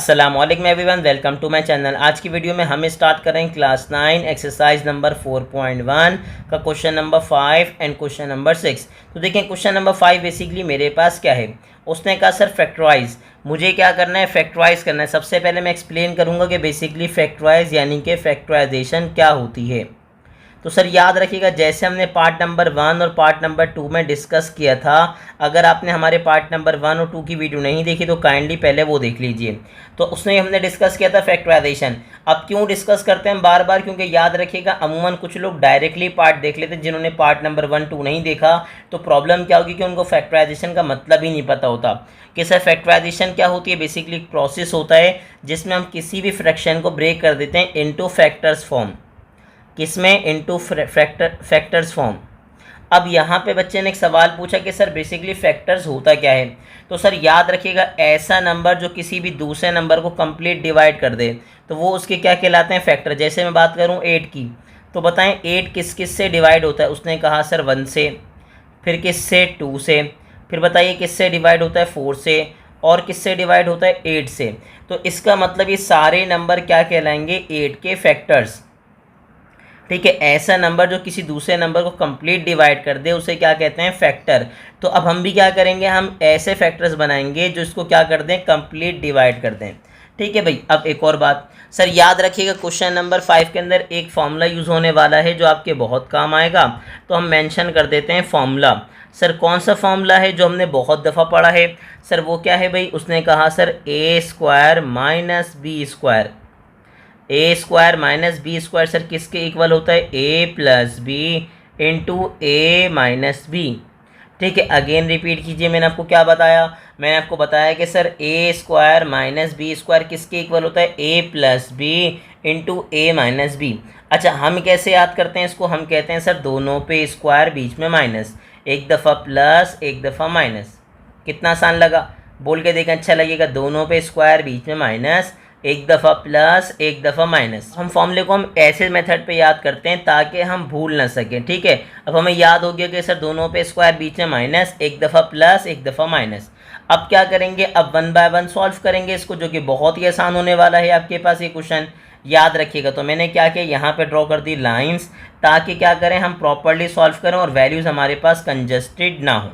अस्सलामुअलैकुम everyone, welcome to my channel. आज की वीडियो में हम स्टार्ट करेंगे क्लास 9 एक्सरसाइज नंबर 4.1 का question number 5 and question number 6। तो देखें क्वेश्चन नंबर 5 बेसिकली मेरे पास क्या है, उसने कहा सर फैक्टराइज। मुझे क्या करना है, फैक्टराइज करना है। सबसे पहले मैं एक्सप्लेन करूँगा कि बेसिकली फैक्टराइज यानी कि फैक्टराइजेशन क्या होती है। तो सर याद रखिएगा, जैसे हमने पार्ट नंबर 1 और पार्ट नंबर 2 में डिस्कस किया था, अगर आपने हमारे पार्ट नंबर 1 और 2 की वीडियो नहीं देखी तो काइंडली पहले वो देख लीजिए। तो उसमें हमने डिस्कस किया था फैक्टराइजेशन। अब क्यों डिस्कस करते हैं बार बार, क्योंकि याद रखिएगा अमूमन कुछ लोग डायरेक्टली पार्ट देख लेते हैं, जिन्होंने पार्ट नंबर 1 2 नहीं देखा तो प्रॉब्लम क्या होगी कि उनको फैक्टराइजेशन का मतलब ही नहीं पता होता कि सर फैक्टराइजेशन क्या होती है। बेसिकली एक प्रोसेस होता है जिसमें हम किसी भी फ्रैक्शन को ब्रेक कर देते हैं इनटू फैक्टर्स फॉर्म। किसमें? Into factors form. अब यहाँ पे बच्चे ने एक सवाल पूछा कि सर बेसिकली फैक्टर्स होता क्या है। तो सर याद रखिएगा, ऐसा नंबर जो किसी भी दूसरे नंबर को कंप्लीट डिवाइड कर दे तो वो उसके क्या कहलाते हैं? फैक्टर। जैसे मैं बात करूँ 8 की, तो बताएं 8 किस किस से डिवाइड होता है। उसने कहा सर 1 से, फिर किससे? 2 से, फिर बताइए किससे डिवाइड होता है? 4 से, और किससे डिवाइड होता है? 8 से। तो इसका मतलब ये सारे नंबर क्या कहलाएंगे? 8 के फैक्टर्स। ठीक है, ऐसा नंबर जो किसी दूसरे नंबर को कंप्लीट डिवाइड कर दे उसे क्या कहते हैं? फैक्टर। तो अब हम भी क्या करेंगे, हम ऐसे फैक्टर्स बनाएंगे जो इसको क्या कर दें? कंप्लीट डिवाइड कर दें। ठीक है भाई। अब एक और बात सर याद रखिएगा, क्वेश्चन नंबर 5 के अंदर एक फॉर्मूला यूज़ होने वाला है जो आपके बहुत काम आएगा। तो हम मेंशन कर देते हैं फॉर्मूला। सर कौन सा फॉर्मूला है जो हमने बहुत दफ़ा पढ़ा है? सर वो क्या है भाई? उसने कहा sir A square minus B square. A square minus B square sir किसके इक्वल होता है? A plus B into A minus B. ठीक है, अगेन रिपीट कीजिए। मैंने आपको क्या बताया? मैंने आपको बताया कि sir A square minus B square किसके इक्वल होता है? A plus B into A minus B. अच्छा, हम कैसे याद करते हैं इसको? हम कहते हैं सर दोनों पे स्क्वायर बीच में माइनस, एक दफ़ा प्लस एक दफ़ा माइनस। कितना आसान लगा? बोल के देखें, अच्छा लगेगा। दोनों पे स्क्वायर बीच में माइनस, एक दफ़ा प्लस एक दफ़ा माइनस। हम फॉर्मूले को हम ऐसे मेथड पे याद करते हैं ताकि हम भूल ना सकें। ठीक है, अब हमें याद हो गया कि सर दोनों पे स्क्वायर बीच में माइनस, एक दफ़ा प्लस एक दफ़ा माइनस। अब क्या करेंगे? अब 1 बाय 1 सॉल्व करेंगे इसको, जो कि बहुत ही आसान होने वाला है आपके पास ये क्वेश्चन। याद रखिएगा, तो मैंने क्या किया, यहाँ पे ड्रॉ कर दी लाइन्स, ताकि क्या करें, हम प्रॉपरली सॉल्व करें और वैल्यूज़ हमारे पास कंजस्टेड ना हो।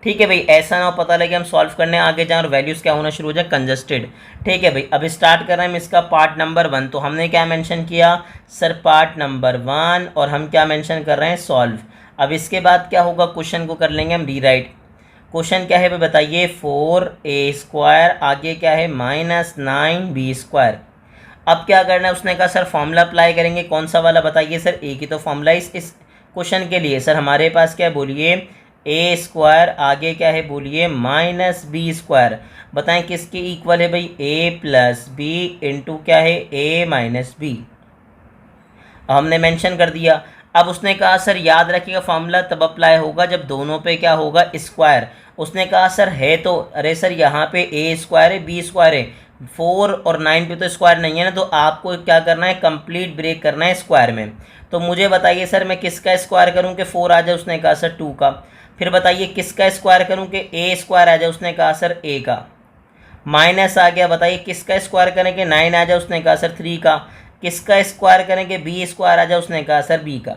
ठीक है भाई, ऐसा ना हो पता लगे हम सॉल्व करने आगे जाएं और वैल्यूज़ क्या होना शुरू हो जाए? कंजस्टेड। ठीक है भाई, अब स्टार्ट कर रहे हैं हम इसका पार्ट नंबर 1। तो हमने क्या मेंशन किया सर? पार्ट नंबर 1, और हम क्या मेंशन कर रहे हैं? सॉल्व। अब इसके बाद क्या होगा? क्वेश्चन को कर लेंगे हम रीराइट। क्वेश्चन क्या है भाई बताइए? 4a स्क्वायर, आगे क्या है? Minus 9b square. अब क्या करना है? उसने कहा सर फॉर्मूला अप्लाई करेंगे। कौन सा वाला बताइए सर? ए की तो फॉर्मूला इस क्वेश्चन के लिए सर हमारे पास क्या है? बोलिए ए स्क्वायर, आगे क्या है? बोलिए माइनस बी स्क्वायर। बताएं किसके इक्वल है भाई? ए प्लस बी इंटू क्या है? ए माइनस बी। हमने मेंशन कर दिया। अब उसने कहा सर याद रखिएगा फॉर्मूला तब अप्लाई होगा जब दोनों पे क्या होगा? स्क्वायर। उसने कहा सर है तो, अरे सर यहाँ पे ए स्क्वायर है बी स्क्वायर है, 4 और 9 पे तो स्क्वायर नहीं है ना, तो आपको क्या करना है? कंप्लीट ब्रेक करना है स्क्वायर में। तो मुझे बताइए सर मैं किसका स्क्वायर करूँ कि 4 आ जाए? उसने कहा सर 2 का। फिर बताइए किसका स्क्वायर करूं कि ए स्क्वायर आ जाए? उसने कहा सर ए का। माइनस आ गया, बताइए किसका स्क्वायर करें कि 9 आ जाए? उसने कहा सर 3 का। किसका स्क्वायर करें कि बी स्क्वायर आ जाए? उसने कहा सर बी का।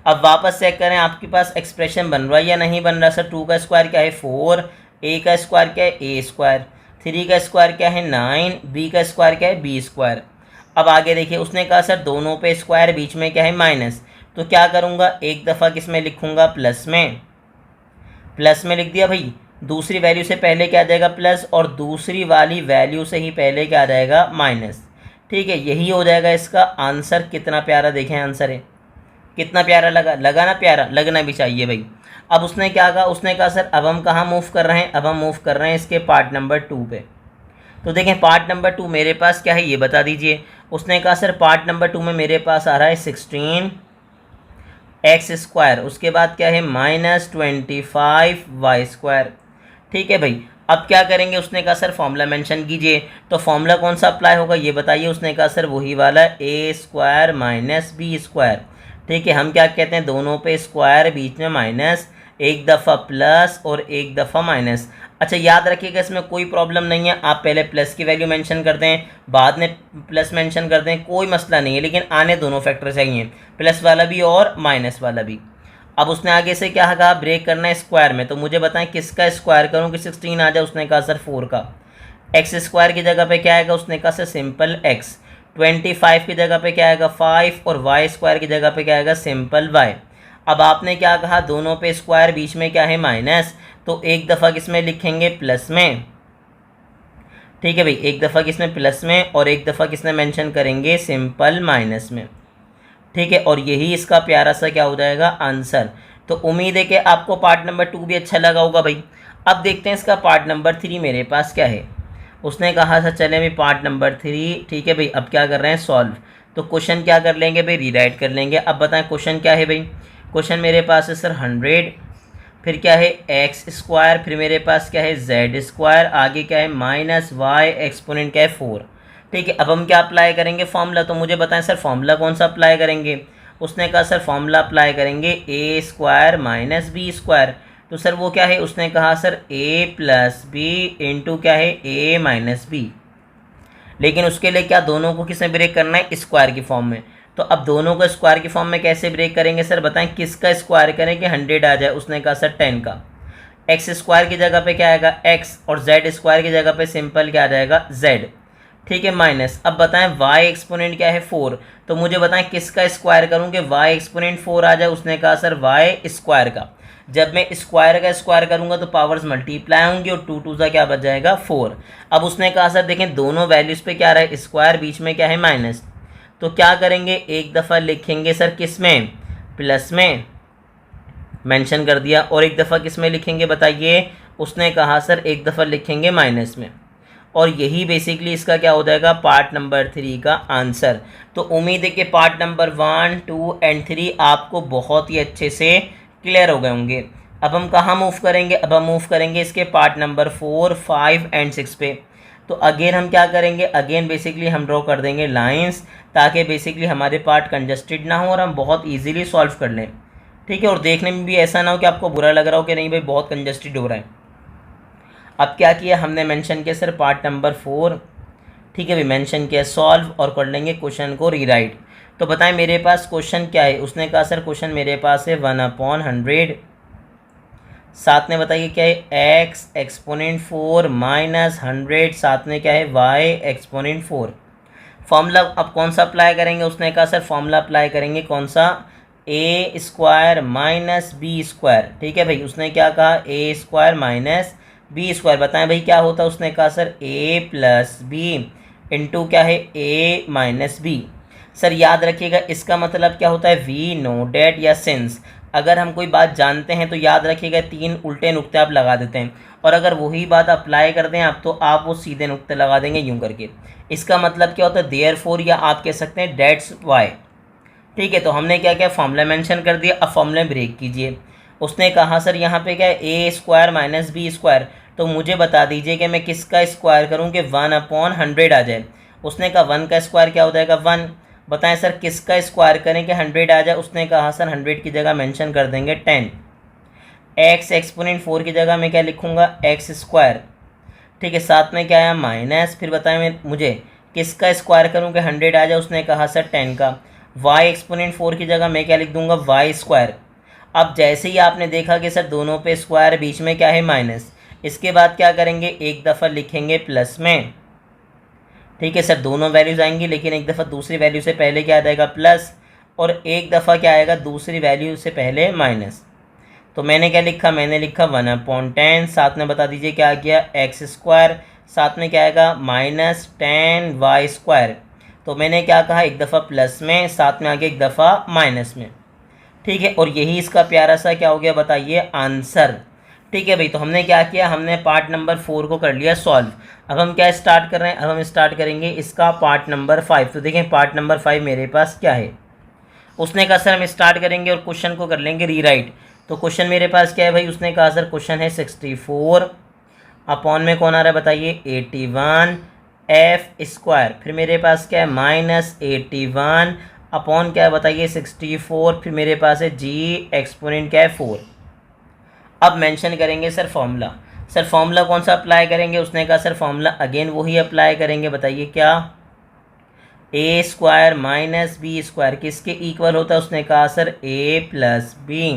अब वापस चेक करें आपके पास एक्सप्रेशन बन रहा है या नहीं बन रहा। सर 2 का स्क्वायर क्या है? 4, ए का स्क्वायर क्या है? ए स्क्वायर, 3 का स्क्वायर क्या है? 9, बी का स्क्वायर क्या है? B square. अब आगे देखिए, उसने कहा सर दोनों पे स्क्वायर बीच में क्या है? माइनस। तो क्या करूँगा? एक दफ़ा किस में लिखूँगा? प्लस में। प्लस में लिख दिया भाई, दूसरी वैल्यू से पहले क्या आ जाएगा? प्लस, और दूसरी वाली वैल्यू से ही पहले क्या आ जाएगा? माइनस। ठीक है, यही हो जाएगा इसका आंसर। कितना प्यारा देखें आंसर है, कितना प्यारा लगा ना? प्यारा लगना भी चाहिए भाई। अब उसने क्या कहा? उसने कहा सर अब हम कहाँ मूव कर रहे हैं? अब हम मूव कर रहे हैं इसके पार्ट नंबर 2 पे। तो देखें पार्ट नंबर 2 मेरे पास क्या है ये बता दीजिए। उसने कहा सर पार्ट नंबर 2 में मेरे पास आ रहा है 16 एक्स स्क्वायर, उसके बाद क्या है? Minus 25 Y square. ठीक है भाई, अब क्या करेंगे? उसने कहा सर फॉर्मूला मेंशन कीजिए। तो फॉर्मूला कौन सा अप्लाई होगा ये बताइए। उसने कहा सर वही वाला ए स्क्वायर माइनस बी स्क्वायर। ठीक है, हम क्या कहते हैं? दोनों पे स्क्वायर बीच में माइनस, एक दफ़ा प्लस और एक दफ़ा माइनस। अच्छा याद रखिएगा इसमें कोई प्रॉब्लम नहीं है, आप पहले प्लस की वैल्यू मेंशन कर दें बाद में प्लस मेंशन कर दें, कोई मसला नहीं है, लेकिन आने दोनों फैक्टर चाहिए, प्लस वाला भी और माइनस वाला भी। अब उसने आगे से क्या कहा, ब्रेक करना है स्क्वायर में, तो मुझे बताएं किसका स्क्वायर करूं कि 16 आ जाए। उसने कहा सर 4 का। एक्स स्क्वायर की जगह पे क्या आएगा, उसने कहा सर सिंपल एक्स। 25 की जगह पे क्या आएगा 5, और वाई स्क्वायर की जगह पे क्या आएगा सिंपल वाई। अब आपने क्या कहा, दोनों पे स्क्वायर, बीच में क्या है माइनस, तो एक दफ़ा किस में लिखेंगे प्लस में। ठीक है भाई, एक दफ़ा किस में प्लस में और एक दफ़ा किस में मेंशन करेंगे सिंपल माइनस में। ठीक है, और यही इसका प्यारा सा क्या हो जाएगा आंसर। तो उम्मीद है कि आपको पार्ट नंबर 2 भी अच्छा लगा होगा भाई। अब देखते हैं इसका पार्ट नंबर 3 मेरे पास क्या है। उसने कहा था चले भाई पार्ट नंबर 3। ठीक है भाई, अब क्या कर रहे हैं सॉल्व। तो क्वेश्चन क्या कर लेंगे भाई, रीराइट कर लेंगे। अब बताएं क्वेश्चन क्या है भाई। क्वेश्चन मेरे पास है सर 100, फिर क्या है एक्स स्क्वायर, फिर मेरे पास क्या है जेड स्क्वायर, आगे क्या है माइनस वाई, एक्सपोनेंट क्या है 4। ठीक है, अब हम क्या अप्लाई करेंगे फॉर्मूला, तो मुझे बताएं सर फॉर्मूला कौन सा अप्लाई करेंगे। उसने कहा सर फॉर्मूला अप्लाई करेंगे ए स्क्वायर माइनस बी स्क्वायर। तो सर वो क्या है, उसने कहा सर ए प्लस बी इंटू क्या है ए माइनस बी। लेकिन उसके लिए क्या दोनों को किस में ब्रेक करना है, स्क्वायर की फॉर्म में। तो अब दोनों को स्क्वायर की फॉर्म में कैसे ब्रेक करेंगे सर बताएं, किसका स्क्वायर करें कि 100 आ जाए। उसने कहा सर 10 का। एक्स स्क्वायर की जगह पे क्या आएगा एक्स, और जेड स्क्वायर की जगह पे सिंपल क्या आ जाएगा जेड। ठीक है, माइनस। अब बताएं वाई एक्सपोनेंट क्या है 4, तो मुझे बताएं किसका स्क्वायर करूं कि वाई एक्सपोनेंट 4 आ जाए। उसने कहा सर वाई स्क्वायर का। जब मैं स्क्वायर का स्क्वायर करूंगा तो पावर्स मल्टीप्लाई होंगी और 2 2 सा क्या बच जाएगा 4। अब उसने कहा सर देखें दोनों वैल्यूज़ पे क्या रहा है स्क्वायर, बीच में क्या है माइनस, तो क्या करेंगे एक दफ़ा लिखेंगे सर किस में प्लस में मेंशन कर दिया, और एक दफ़ा किस में लिखेंगे बताइए। उसने कहा सर एक दफ़ा लिखेंगे माइनस में। और यही बेसिकली इसका क्या हो जाएगा पार्ट नंबर 3 का आंसर। तो उम्मीद है कि पार्ट नंबर 1, 2 एंड 3 आपको बहुत ही अच्छे से क्लियर हो गए होंगे। अब हम कहाँ मूव करेंगे, अब हम मूव करेंगे इसके पार्ट नंबर 4, 5 एंड 6 पे। तो अगेन हम क्या करेंगे, अगेन बेसिकली हम ड्रॉ कर देंगे लाइंस, ताकि बेसिकली हमारे पार्ट कंजस्टेड ना हो और हम बहुत ईजिली सॉल्व कर लें। ठीक है, और देखने में भी ऐसा ना हो कि आपको बुरा लग रहा हो कि नहीं भाई बहुत कंजस्टेड हो रहा है। अब क्या किया हमने, मेंशन किया सर पार्ट नंबर 4। ठीक है भाई, मेंशन किया सॉल्व और कर लेंगे क्वेश्चन को रीराइट। तो बताएं मेरे पास क्वेश्चन क्या है। उसने कहा सर क्वेश्चन मेरे पास है 1/100, साथ में बताइए क्या है एक्स एक्सपोनेंट 4 माइनस 100, साथ में क्या है वाई एक्सपोनेंट 4। फॉर्मूला अब कौन सा अप्लाई करेंगे। उसने कहा सर फॉर्मूला अप्लाई करेंगे कौन सा, ए स्क्वायर माइनस बी स्क्वायर। ठीक है भाई, उसने क्या कहा ए स्क्वायर माइनस बी स्क्वायर। बताएं भाई क्या होता है। उसने कहा सर ए प्लस बी इंटू क्या है ए माइनस बी। सर याद रखिएगा इसका मतलब क्या होता है, वी नो डेट या सिंस। अगर हम कोई बात जानते हैं तो याद रखिएगा 3 उल्टे नुक्ते आप लगा देते हैं, और अगर वही बात अप्लाई कर दें आप तो आप वो सीधे नुक्ते लगा देंगे यूं करके। इसका मतलब क्या होता है देयरफॉर, या आप कह सकते हैं डेट्स वाई। ठीक है, तो हमने क्या क्या फॉर्मूला मेंशन कर दिया। अब फॉर्मूला ब्रेक कीजिए। उसने कहा सर यहाँ पे क्या है ए स्क्वायर माइनस बी स्क्वायर, तो मुझे बता दीजिए कि मैं किसका स्क्वायर करूँ कि 1/100 आ जाए। उसने कहा 1 का स्क्वायर क्या हो जाएगा 1। बताएं सर किसका स्क्वायर करें कि 100 आ जाए। उसने कहा सर 100 की जगह मेंशन कर देंगे 10। एक्स एक्सपोनेंट 4 की जगह मैं क्या लिखूँगा एक्स स्क्वायर। ठीक है, साथ में क्या है माइनस, फिर बताएं मैं मुझे किसका स्क्वायर करूँ कि 100 आ जाए। उसने कहा सर 10 का। वाई एक्सपोनेंट 4 की जगह मैं क्या लिख दूंगा वाई स्क्वायर। अब जैसे ही आपने देखा कि सर दोनों पे स्क्वायर, बीच में क्या है माइनस, इसके बाद क्या करेंगे एक दफ़ा लिखेंगे प्लस में। ठीक है सर, दोनों वैल्यूज आएंगी, लेकिन एक दफ़ा दूसरी वैल्यू से पहले क्या आ जाएगा प्लस, और एक दफ़ा क्या आएगा दूसरी वैल्यू से पहले माइनस। तो मैंने क्या लिखा, मैंने लिखा 1/10, साथ में बता दीजिए क्या आ गया एक्स स्क्वायर, साथ में क्या आएगा माइनस 10 वाई स्क्वायर। तो मैंने क्या कहा एक दफ़ा प्लस में, साथ में आगे एक दफ़ा माइनस में। ठीक है, और यही इसका प्यारा सा क्या हो गया बताइए आंसर। ठीक है भाई, तो हमने क्या किया, हमने पार्ट नंबर 4 को कर लिया सॉल्व। अब हम क्या स्टार्ट कर रहे हैं, अब हम स्टार्ट करेंगे इसका पार्ट नंबर 5। तो देखें पार्ट नंबर 5 मेरे पास क्या है। उसने कहा सर हम स्टार्ट करेंगे और क्वेश्चन को कर लेंगे रीराइट। तो क्वेश्चन मेरे पास क्या है भाई। उसने कहा सर क्वेश्चन है 64 अपॉन में कौन आ रहा है बताइए 81 एफ स्क्वायर, फिर मेरे पास क्या है माइनस 81 अपॉन क्या है बताइए 64, फिर मेरे पास है जी एक्सपोनेंट क्या है 4। अब मेंशन करेंगे सर फॉर्मूला। सर फॉर्मूला कौन सा अप्लाई करेंगे? उसने कहा सर फॉर्मूला अगेन वही अप्लाई करेंगे। बताइए क्या? ए स्क्वायर माइनस बी स्क्वायर किसके इक्वल होता है? उसने कहा सर ए प्लस बी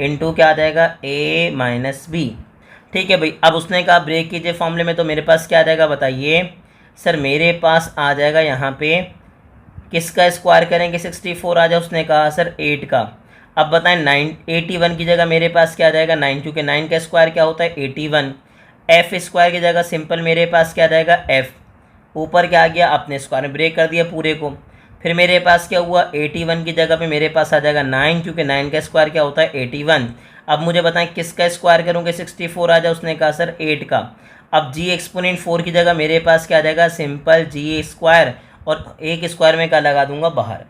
इंटू क्या आ जाएगा? ए माइनस बी। ठीक है भाई, अब उसने कहा ब्रेक कीजिए फॉर्मूले में, तो मेरे पास क्या आ जाएगा बताइए? सर मेरे पास आ जाएगा यहाँ पे किसका स्क्वायर करेंगे? 64 आ जाए। उसने कहा सर 8 का। अब बताएं 81 की जगह मेरे पास क्या आ जाएगा? 9, क्योंकि 9 का स्क्वायर क्या होता है? 81। एफ स्क्वायर की जगह सिंपल मेरे पास क्या आ जाएगा? एफ। ऊपर क्या आ गया? अपने स्क्वायर में ब्रेक कर दिया पूरे को। फिर मेरे पास क्या हुआ? 81 की जगह पे मेरे पास आ जाएगा 9, क्योंकि 9 का स्क्वायर क्या होता है? 81। अब मुझे बताएं किसका स्क्वायर करूँगे? 64 आ जाए। उसने कहा सर 8 का। अब जी एक्सपोनेंट 4 की जगह मेरे पास क्या आ जाएगा? सिंपल जी स्क्वायर, और एक स्क्वायर में क्या लगा दूंगा? बाहर।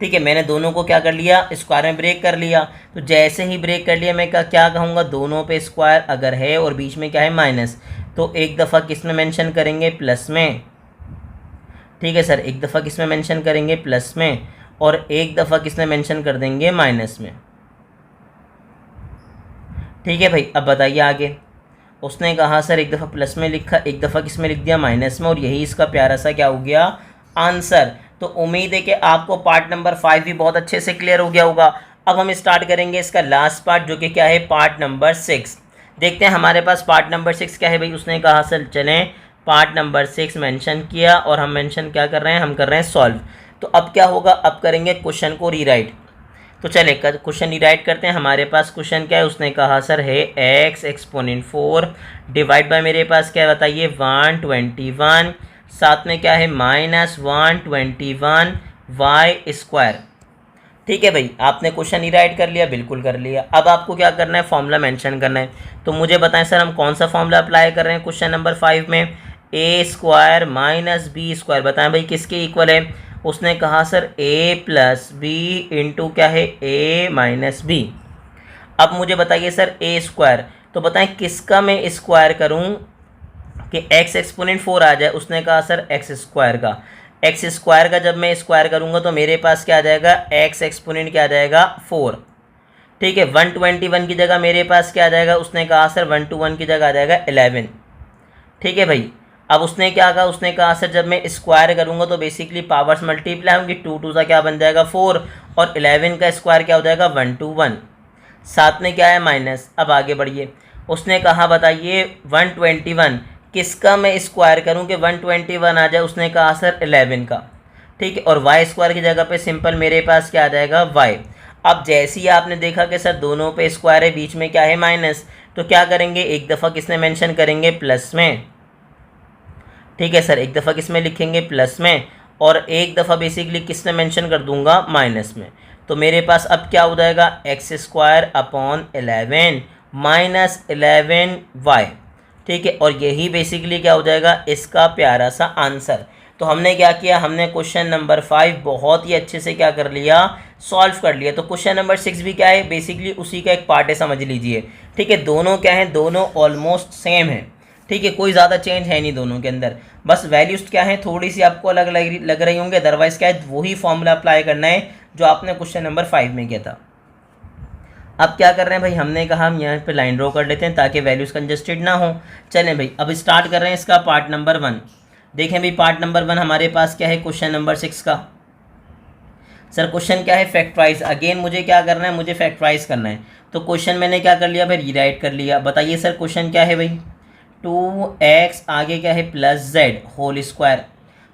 ठीक है, मैंने दोनों को क्या कर लिया? स्क्वायर में ब्रेक कर लिया। तो जैसे ही ब्रेक कर लिया मैं क्या कहूँगा? दोनों पे स्क्वायर अगर है और बीच में क्या है? माइनस, तो एक दफ़ा किस में मेंशन करेंगे? प्लस में। ठीक है सर, एक दफ़ा किस में मेंशन करेंगे? प्लस में, और एक दफ़ा किस में मेंशन कर देंगे? माइनस में। ठीक है भाई, अब बताइए आगे। उसने कहा सर एक दफ़ा प्लस में लिखा, एक दफ़ा किस में लिख दिया? माइनस में, और यही इसका प्यारा सा क्या हो गया? आंसर। तो उम्मीद है कि आपको पार्ट नंबर 5 भी बहुत अच्छे से क्लियर हो गया होगा। अब हम स्टार्ट करेंगे इसका लास्ट पार्ट, जो कि क्या है? Part number 6। देखते हैं हमारे पास पार्ट नंबर 6 क्या है भाई। उसने कहा सर चलें पार्ट नंबर 6 मेंशन किया, और हम मेंशन क्या कर रहे हैं? हम कर रहे हैं सॉल्व। तो अब क्या होगा? अब करेंगे क्वेश्चन को रीराइट। तो चले क्वेश्चन रीराइट करते हैं। हमारे पास क्वेश्चन क्या है? उसने कहा सर है एक्स एक्सपोनेंट 4 डिवाइड बाय मेरे पास क्या है बताइए? 121, साथ में क्या है? Minus 121 Y square. ठीक है भाई, आपने क्वेश्चन रीराइट कर लिया? बिल्कुल कर लिया। अब आपको क्या करना है? फॉर्मूला मेंशन करना है। तो मुझे बताएं सर हम कौन सा फॉर्मूला अप्लाई कर रहे हैं क्वेश्चन नंबर 5 में? ए स्क्वायर माइनस बी स्क्वायर। बताएं भाई किसके इक्वल है? उसने कहा सर ए प्लस बी इंटू क्या है? ए माइनस बी। अब मुझे बताइए सर ए स्क्वायर, तो बताएं किसका मैं स्क्वायर करूं कि एक्स एक्सपोनेंट 4 आ जाए? उसने कहा सर एक्स स्क्वायर का। एक्स स्क्वायर का जब मैं स्क्वायर करूंगा तो मेरे पास क्या आ जाएगा? एक्स एक्सपोनेंट क्या आ जाएगा? 4। ठीक है, 121 की जगह मेरे पास क्या आ जाएगा? उसने कहा सर 121 की जगह आ जाएगा 11। ठीक है भाई, अब उसने क्या कहा? उसने कहा सर जब मैं स्क्वायर करूंगा तो बेसिकली पावर्स मल्टीप्लाई होंगी, 2 2 सा क्या बन जाएगा? 4, और 11 का स्क्वायर क्या हो जाएगा? 121, साथ में क्या है? माइनस। अब आगे बढ़िए। उसने कहा बताइए 121 किसका मैं स्क्वायर करूं कि 121 आ जाए? उसने कहा सर 11 का। ठीक है, और वाई स्क्वायर की जगह पे सिंपल मेरे पास क्या आ जाएगा? वाई। अब जैसे ही आपने देखा कि सर दोनों पे स्क्वायर है, बीच में क्या है? माइनस, तो क्या करेंगे? एक दफ़ा किसने मेंशन करेंगे? प्लस में। ठीक है सर, एक दफ़ा किस में लिखेंगे? प्लस में, और एक दफ़ा बेसिकली किस में मेंशन कर दूंगा? माइनस में। तो मेरे पास अब क्या हो जाएगा? X square upon 11 minus 11 Y. ठीक है, और यही बेसिकली क्या हो जाएगा? इसका प्यारा सा आंसर। तो हमने क्या किया? हमने क्वेश्चन नंबर 5 बहुत ही अच्छे से क्या कर लिया? सॉल्व कर लिया। तो क्वेश्चन नंबर 6 भी क्या है? बेसिकली उसी का एक पार्ट है, समझ लीजिए। ठीक है, दोनों क्या हैं? दोनों ऑलमोस्ट सेम है। ठीक है, कोई ज़्यादा चेंज है नहीं दोनों के अंदर, बस वैल्यूज़ क्या है थोड़ी सी आपको अलग लग रही होंगी, अदरवाइज़ क्या है? वही फॉर्मूला अप्लाई करना है जो आपने क्वेश्चन नंबर 5 में किया था। अब क्या कर रहे हैं भाई? हमने कहा हम यहाँ पे लाइन ड्रॉ कर लेते हैं ताकि वैल्यूज़ कंजस्टेड ना हो। चलें भाई, अब स्टार्ट कर रहे हैं इसका पार्ट नंबर 1। देखें भाई, पार्ट नंबर 1 हमारे पास क्या है? क्वेश्चन नंबर 6 का। सर क्वेश्चन क्या है? फैक्टराइज। अगेन मुझे क्या करना है? मुझे फैक्टराइज करना है। तो क्वेश्चन मैंने क्या कर लिया भाई? रीराइट कर लिया। बताइए सर क्वेश्चन क्या है भाई? 2x आगे क्या है? Plus Z whole square.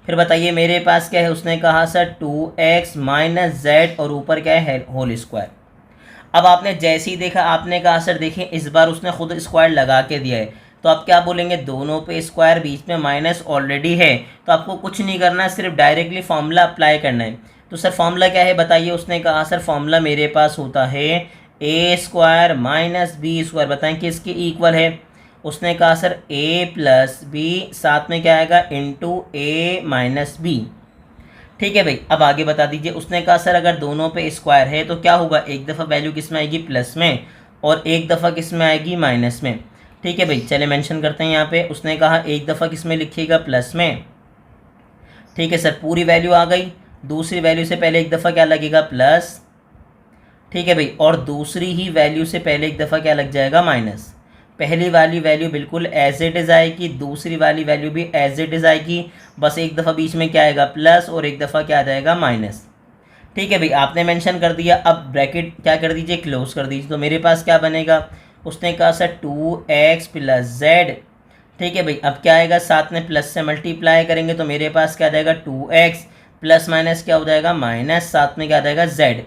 फिर बताइए मेरे पास क्या है? उसने कहा सर 2x माइनस जेड, और ऊपर क्या है? Whole square. अब आपने जैसे ही देखा, आपने कहा सर देखिए इस बार उसने खुद स्क्वायर लगा के दिया है, तो आप क्या बोलेंगे? दोनों पे स्क्वायर, बीच में माइनस ऑलरेडी है, तो आपको कुछ नहीं करना है, सिर्फ डायरेक्टली फॉर्मूला अप्लाई करना है। तो सर फॉर्मूला क्या है बताइए? उसने कहा सर फॉर्मूला मेरे पास होता है ए स्क्वायर माइनस बी स्क्वायर। बताएं कि इसके इक्वल है? उसने कहा सर ए प्लस बी, साथ में क्या आएगा? Into A minus B. ठीक है भाई, अब आगे बता दीजिए। उसने कहा सर अगर दोनों पे स्क्वायर है तो क्या होगा? एक दफ़ा वैल्यू किस में आएगी? प्लस में, और एक दफ़ा किस में आएगी? माइनस में। ठीक है भाई, चले मेंशन करते हैं यहाँ पे। उसने कहा एक दफ़ा किस में लिखिएगा? प्लस में। ठीक है सर, पूरी वैल्यू आ गई। दूसरी वैल्यू से पहले एक दफ़ा क्या लगेगा? प्लस। ठीक है भाई, और दूसरी ही वैल्यू से पहले एक दफ़ा क्या लग जाएगा, माइनस। पहली वाली वैल्यू बिल्कुल एज इट इज़ आएगी, दूसरी वाली वैल्यू भी एज इट इज़ आएगी, बस एक दफ़ा बीच में क्या आएगा, प्लस, और एक दफ़ा क्या आ जाएगा, माइनस। ठीक है भाई, आपने मेंशन कर दिया। अब ब्रैकेट क्या कर दीजिए, क्लोज कर दीजिए। तो मेरे पास क्या बनेगा, उसने कहा सर 2x प्लस जेड। ठीक है भाई, अब क्या आएगा, साथ में प्लस से मल्टीप्लाई करेंगे तो मेरे पास क्या आ जाएगा, 2x प्लस माइनस क्या हो जाएगा, माइनस, साथ में क्या आ जाएगा, z।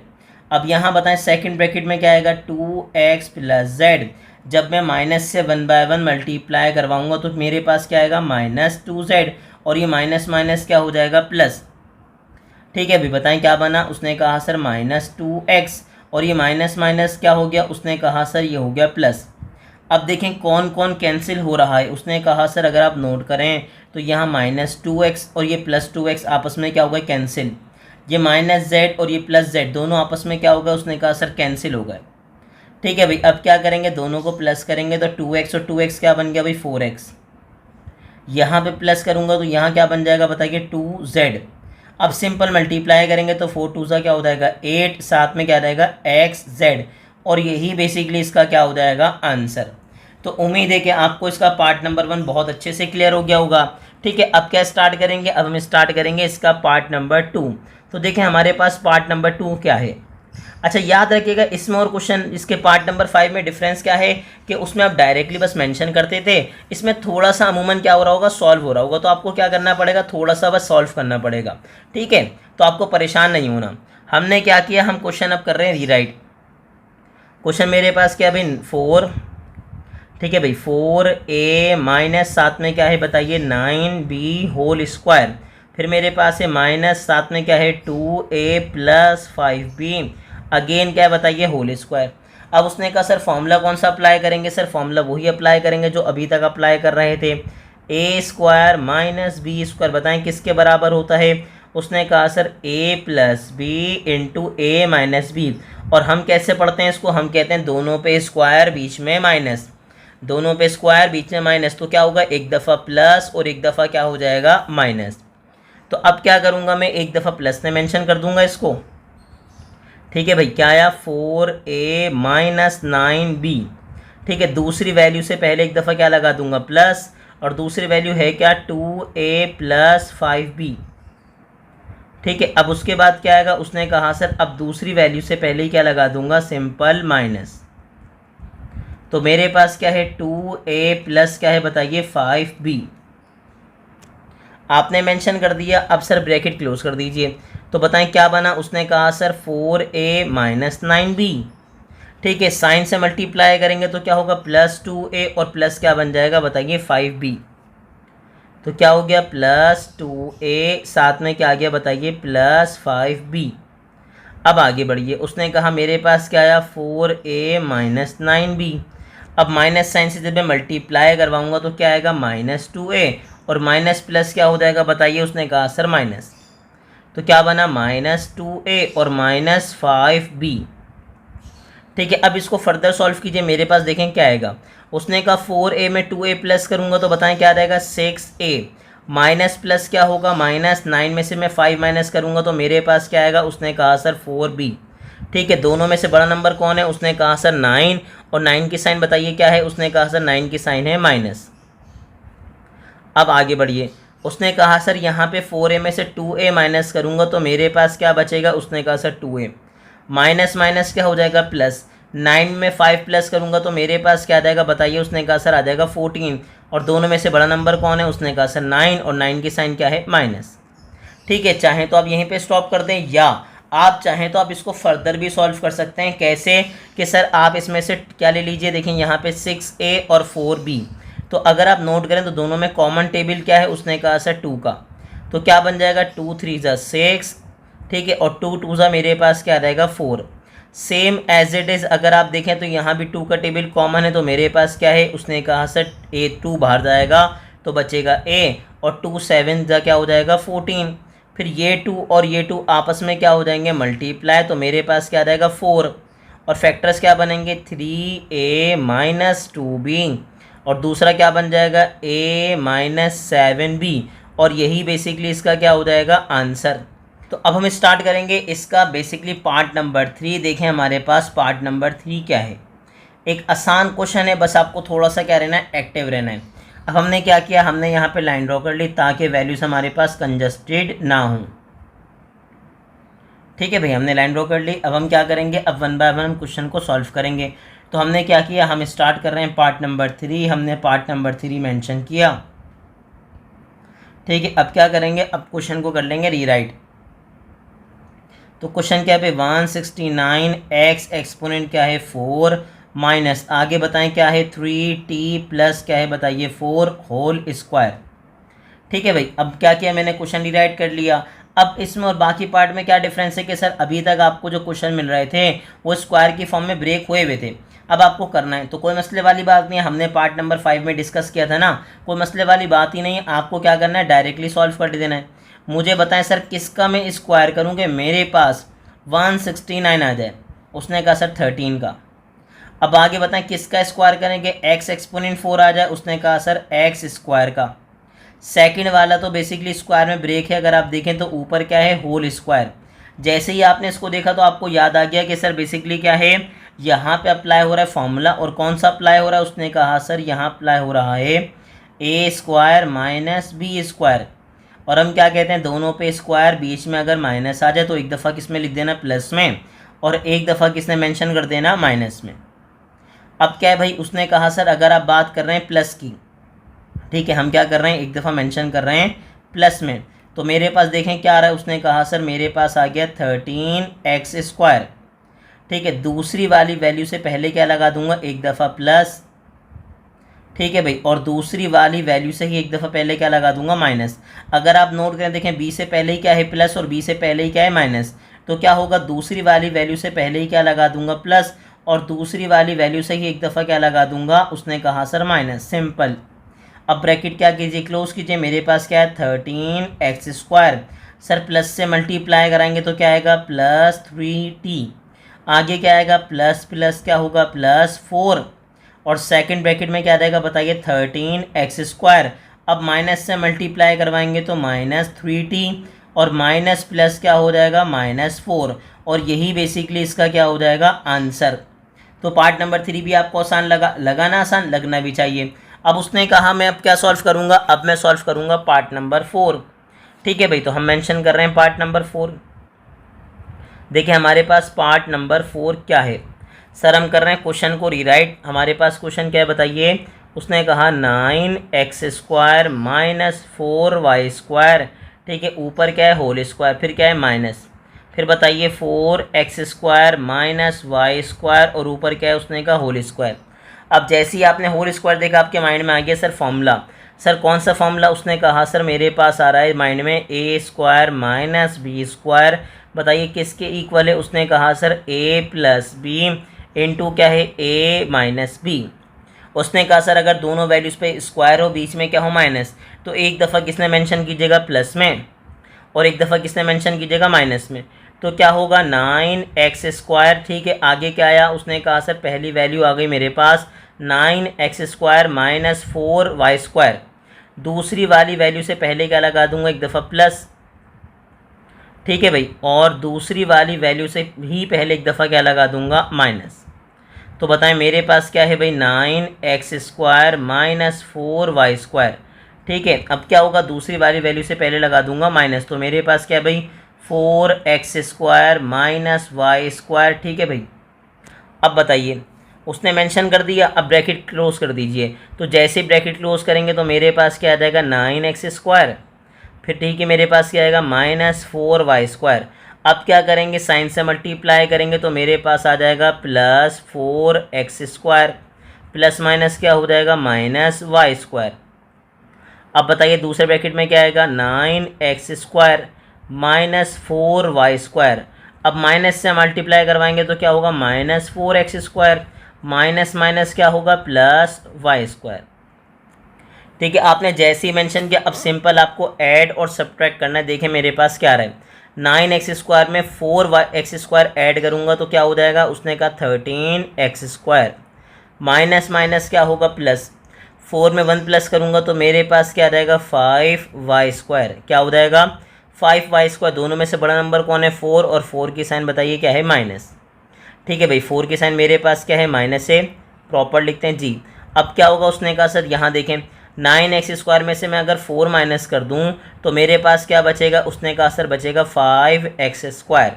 अब यहाँ बताएं सेकंड ब्रैकेट में क्या आएगा, 2x प्लस z। जब मैं माइनस से 1/1 मल्टीप्लाई करवाऊंगा तो मेरे पास क्या आएगा, -2z, और ये माइनस माइनस क्या हो जाएगा, प्लस। ठीक है अभी बताएं क्या बना, उसने कहा सर -2x, और ये माइनस माइनस क्या हो गया, उसने कहा सर ये हो गया प्लस। अब देखें कौन कौन कैंसिल हो रहा है। उसने कहा सर अगर आप नोट करें तो यहाँ -2x और ये +2x आपस में क्या होगा, कैंसिल। ये -z और ये +z दोनों आपस में क्या होगा, उसने कहा सर कैंसिल हो गए। ठीक है भाई, अब क्या करेंगे, दोनों को प्लस करेंगे तो 2x और 2x क्या बन गया भाई, 4x। यहाँ पे प्लस करूँगा तो यहाँ क्या बन जाएगा बताइए, 2z। अब सिंपल मल्टीप्लाई करेंगे तो 4 2 क्या हो जाएगा, 8, साथ में क्या रहेगा, xz, और यही बेसिकली इसका क्या हो जाएगा, आंसर। तो उम्मीद है कि आपको इसका पार्ट नंबर 1 बहुत अच्छे से क्लियर हो गया होगा। ठीक है, अब क्या स्टार्ट करेंगे, अब हम स्टार्ट करेंगे इसका पार्ट नंबर 2। तो देखें हमारे पास पार्ट नंबर 2 क्या है। अच्छा याद रखिएगा, इसमें और क्वेश्चन इसके पार्ट नंबर 5 में डिफरेंस क्या है कि उसमें आप डायरेक्टली बस मेंशन करते थे, इसमें थोड़ा सा अमूमन क्या हो रहा होगा, सॉल्व हो रहा होगा। तो आपको क्या करना पड़ेगा, थोड़ा सा बस सॉल्व करना पड़ेगा। ठीक है, तो आपको परेशान नहीं होना। हमने क्या किया, हम क्वेश्चन अब कर रहे हैं रीराइट। क्वेश्चन मेरे पास क्या भाई, 4, ठीक है भाई, 4a माइनस, साथ में क्या है बताइए, 9b होल स्क्वायर। फिर मेरे पास है माइनस, साथ में क्या है, 2a प्लस 5b, अगेन क्या है बताइए, होल स्क्वायर। अब उसने कहा सर फॉर्मूला कौन सा अप्लाई करेंगे, सर फॉर्मूला वही अप्लाई करेंगे जो अभी तक अप्लाई कर रहे थे, a square minus B square. बताएं किसके बराबर होता है। उसने कहा sir a plus B into A minus B. और हम कैसे पढ़ते हैं इसको, हम कहते हैं दोनों पे स्क्वायर बीच में माइनस, दोनों पे स्क्वायर बीच में माइनस। तो क्या होगा, एक दफ़ा प्लस और एक दफ़ा क्या हो जाएगा, माइनस। तो अब क्या करूँगा मैं, एक दफ़ा प्लस ने मेंशन कर दूंगा इसको। ठीक है भाई, क्या आया, 4a माइनस 9b। ठीक है, दूसरी वैल्यू से पहले एक दफ़ा क्या लगा दूंगा, प्लस, और दूसरी वैल्यू है क्या, 2a प्लस 5b। ठीक है, अब उसके बाद क्या आएगा, उसने कहा सर अब दूसरी वैल्यू से पहले ही क्या लगा दूंगा, सिंपल माइनस। तो मेरे पास क्या है, 2a प्लस क्या है बताइए, 5b। आपने मेंशन कर दिया। अब सर ब्रैकेट क्लोज कर दीजिए। तो बताएं क्या बना, उसने कहा सर 4a माइनस 9b। ठीक है, साइन से मल्टीप्लाई करेंगे तो क्या होगा, +2a, और प्लस क्या बन जाएगा बताइए, 5b। तो क्या हो गया, +2a, साथ में क्या आ गया बताइए, +5b। अब आगे बढ़िए। उसने कहा मेरे पास क्या आया, 4a माइनस 9b। अब माइनस साइन से जब मैं मल्टीप्लाई करवाऊंगा तो क्या आएगा, -2a, और माइनस प्लस क्या हो जाएगा बताइए। उसने कहा सर माइनस। तो क्या बना, -2a और -5b। ठीक है, अब इसको फर्दर सॉल्व कीजिए। मेरे पास देखें क्या आएगा। उसने कहा 4a में 2a प्लस करूँगा तो बताएं क्या आ जाएगा, 6a, माइनस प्लस क्या होगा, -9 में से मैं 5 माइनस करूँगा तो मेरे पास क्या आएगा। उसने कहा सर 4b। ठीक है, दोनों में से बड़ा नंबर कौन है। उसने कहा सर 9, और 9 की साइन बताइए क्या है। उसने कहा सर 9 की साइन है माइनस। अब आगे बढ़िए। उसने कहा सर यहाँ पे 4a में से 2a माइनस करूँगा तो मेरे पास क्या बचेगा। उसने कहा सर 2a, माइनस माइनस क्या हो जाएगा, प्लस। 9 में 5 प्लस करूँगा तो मेरे पास क्या आ जाएगा बताइए। उसने कहा सर आ जाएगा 14, और दोनों में से बड़ा नंबर कौन है। उसने कहा सर 9, और 9 की साइन क्या है, माइनस। ठीक है, चाहें तो आप यहीं पे स्टॉप कर दें, या आप चाहें तो आप इसको फर्दर भी सॉल्व कर सकते हैं। कैसे कि सर आप इसमें से क्या ले लीजिए, देखिए यहाँ पे 6a और 4b। तो अगर आप नोट करें तो दोनों में कॉमन टेबल क्या है। उसने कहा सर 2 का। तो क्या बन जाएगा, 2 3 ज़ा 6। ठीक है, और 2 2 ज़ा मेरे पास क्या रहेगा, 4। सेम एज इट इज़ अगर आप देखें तो यहाँ भी 2 का टेबल कॉमन है तो मेरे पास क्या है। उसने कहा सर a2 बाहर जाएगा तो बचेगा a, और 2 7 ज़ा क्या हो जाएगा, 14। फिर ये 2 और ये 2 आपस में क्या हो जाएंगे, मल्टीप्लाई, तो मेरे पास क्या रहेगा 4, और फैक्टर्स क्या बनेंगे, 3a माइनस 2b, और दूसरा क्या बन जाएगा, a माइनस 7b, और यही बेसिकली इसका क्या हो जाएगा, आंसर। तो अब हम स्टार्ट करेंगे इसका बेसिकली पार्ट नंबर 3। देखें हमारे पास पार्ट नंबर 3 क्या है। एक आसान क्वेश्चन है, बस आपको थोड़ा सा क्या रहना है, एक्टिव रहना है। अब हमने क्या किया, हमने यहाँ पे लाइन ड्रॉ कर ली ताकि वैल्यूज हमारे पास कंजस्टेड ना हो। ठीक है भाई, हमने लाइन ड्रॉ कर ली। अब हम क्या करेंगे, अब वन बाय वन हम क्वेश्चन को सॉल्व करेंगे। तो हमने क्या किया, हम स्टार्ट कर रहे हैं पार्ट नंबर 3। हमने पार्ट नंबर 3 मेंशन किया। ठीक है, अब क्या करेंगे, अब क्वेश्चन को कर लेंगे रीराइट। तो क्वेश्चन क्या है, 169x एक्सपोनेंट क्या है 4 माइनस आगे बताएं क्या है 3t प्लस क्या है बताइए 4 होल स्क्वायर। ठीक है भाई, अब क्या किया मैंने, क्वेश्चन रीराइट कर लिया। अब इसमें और बाकी पार्ट में क्या डिफरेंस है कि सर अभी तक आपको जो क्वेश्चन मिल रहे थे वो स्क्वायर की फॉर्म में ब्रेक हुए हुए थे, अब आपको करना है। तो कोई मसले वाली बात नहीं है, हमने पार्ट नंबर 5 में डिस्कस किया था ना, कोई मसले वाली बात ही नहीं है। आपको क्या करना है, डायरेक्टली सॉल्व कर देना है। मुझे बताएं सर किसका मैं स्क्वायर करूँ कि मेरे पास 169 आ जाए। उसने कहा सर 13 का। अब आगे बताएं किसका स्क्वायर करेंगे, x एक्सपोनेंट 4 आ जाए। उसने कहा सर x स्क्वायर का। सेकंड वाला तो बेसिकली स्क्वायर में ब्रेक है, अगर आप देखें तो ऊपर क्या है होल स्क्वायर। जैसे ही आपने इसको देखा तो आपको याद आ गया कि सर बेसिकली क्या है, यहाँ पे अप्लाई हो रहा है फॉर्मूला। और कौन सा अप्लाई हो रहा है, उसने कहा सर यहाँ अप्लाई हो रहा है ए स्क्वायर माइनस बी स्क्वायर। और हम क्या कहते हैं, दोनों पे स्क्वायर, बीच में अगर माइनस आ जाए तो एक दफ़ा किस में लिख देना प्लस में, और एक दफ़ा किसने मेंशन कर देना माइनस में। अब क्या है भाई, उसने कहा सर अगर आप बात कर रहे हैं प्लस की, ठीक है, हम क्या कर रहे हैं, एक दफ़ा मेंशन कर रहे हैं प्लस में। तो मेरे पास देखें क्या आ रहा है, उसने कहा सर मेरे पास आ गया 13x स्क्वायर। ठीक है, दूसरी वाली वैल्यू से पहले क्या लगा दूंगा, एक दफ़ा प्लस। ठीक है भाई, और दूसरी वाली वैल्यू से ही एक दफ़ा पहले क्या लगा दूंगा, माइनस। अगर आप नोट करें देखें, बी से पहले ही क्या है प्लस और बी से पहले ही क्या है माइनस, तो क्या होगा, दूसरी वाली वैल्यू से पहले ही क्या लगा दूंगा प्लस, और दूसरी वाली वैल्यू से ही एक दफ़ा क्या लगा दूंगा, उसने कहा सर माइनस। सिंपल। अब ब्रैकेट क्या कीजिए, क्लोज कीजिए। मेरे पास क्या है 13x स्क्वायर, सर प्लस से मल्टीप्लाई कराएंगे तो क्या आएगा प्लस 3t। आगे क्या आएगा, प्लस प्लस क्या होगा प्लस 4, और सेकंड ब्रैकेट में क्या आएगा बताइए 13x स्क्वायर। अब माइनस से मल्टीप्लाई करवाएंगे तो माइनस 3t, और माइनस प्लस क्या हो जाएगा -4, और यही बेसिकली इसका क्या हो जाएगा आंसर। तो पार्ट नंबर 3 भी आपको आसान लगा ना, आसान लगना भी चाहिए। अब उसने कहा मैं अब क्या सॉल्व करूँगा, अब मैं सॉल्व करूँगा पार्ट नंबर 4। ठीक है भाई, तो हम मेंशन कर रहे हैं पार्ट नंबर 4। देखिए हमारे पास पार्ट नंबर 4 क्या है, सर हम कर रहे हैं क्वेश्चन को रीराइट। हमारे पास क्वेश्चन क्या है बताइए, उसने कहा 9x square minus 4y square. ठीक है, ऊपर क्या है होल स्क्वायर, फिर क्या है माइनस, फिर बताइए 4x square minus Y square, और ऊपर क्या है उसने कहा होल स्क्वायर। अब जैसे ही आपने होल स्क्वायर देखा आपके माइंड में आ गया सर फॉर्मूला। सर कौन सा फॉर्मूला, उसने कहा सर मेरे पास आ रहा है माइंड में ए स्क्वायर माइनस बी स्क्वायर। बताइए किसके इक्वल है, उसने कहा सर ए प्लस बी इंटू क्या है ए माइनस बी। उसने कहा सर अगर दोनों वैल्यूज़ पे स्क्वायर हो, बीच में क्या हो माइनस, तो एक दफ़ा किसने मेंशन कीजिएगा प्लस में, और एक दफ़ा किसने मेंशन कीजिएगा माइनस में। तो क्या होगा 9x स्क्वायर। ठीक है, आगे क्या आया, उसने कहा सर पहली वैल्यू आ गई मेरे पास 9x square minus 4y square. दूसरी वाली वैल्यू से पहले क्या लगा दूंगा, एक दफ़ा प्लस। ठीक है भाई, और दूसरी वाली वैल्यू से ही पहले एक दफ़ा क्या लगा दूंगा माइनस। तो बताएं मेरे पास क्या है भाई 9x square minus 4y square. ठीक है, अब क्या होगा, दूसरी वाली वैल्यू से पहले लगा दूंगा माइनस। तो मेरे पास क्या है भाई 4x square minus Y square. ठीक है भाई, अब बताइए उसने मेंशन कर दिया, अब ब्रैकेट क्लोज कर दीजिए। तो जैसे ब्रैकेट क्लोज करेंगे तो मेरे पास क्या आ जाएगा 9x स्क्वायर, फिर ठीक है मेरे पास क्या आएगा माइनस 4y स्क्वायर। अब क्या करेंगे, साइन से मल्टीप्लाई करेंगे तो मेरे पास आ जाएगा plus 4x square, plus minus क्या हो जाएगा माइनस वाई स्क्वायर। अब बताइए दूसरे ब्रैकेट में क्या आएगा 9x square minus 4y square. अब माइनस से मल्टीप्लाई करवाएंगे तो क्या होगा minus 4x square, minus minus क्या होगा प्लस वाई स्क्वायर। ठीक है, आपने जैसे ही मेंशन किया, अब सिंपल आपको ऐड और सब्ट्रैक्ट करना है। देखें मेरे पास क्या रहा है, 9x स्क्वायर में 4x स्क्वायर ऐड करूँगा तो क्या हो जाएगा, उसने कहा 13x स्क्वायर, माइनस माइनस क्या होगा प्लस, 4 में 1 प्लस करूँगा तो मेरे पास क्या आ जाएगा 5y स्क्वायर। क्या हो जाएगा 5y² दोनों में से बड़ा नंबर कौन है 4, और 4 की साइन बताइए क्या है माइनस। ठीक है भाई, 4 की साइन मेरे पास क्या है माइनस है, प्रॉपर लिखते हैं जी। अब क्या होगा, उसने कहा सर यहाँ देखें 9x² में से मैं अगर 4 माइनस कर दूँ तो मेरे पास क्या बचेगा, उसने कहा सर बचेगा 5x²।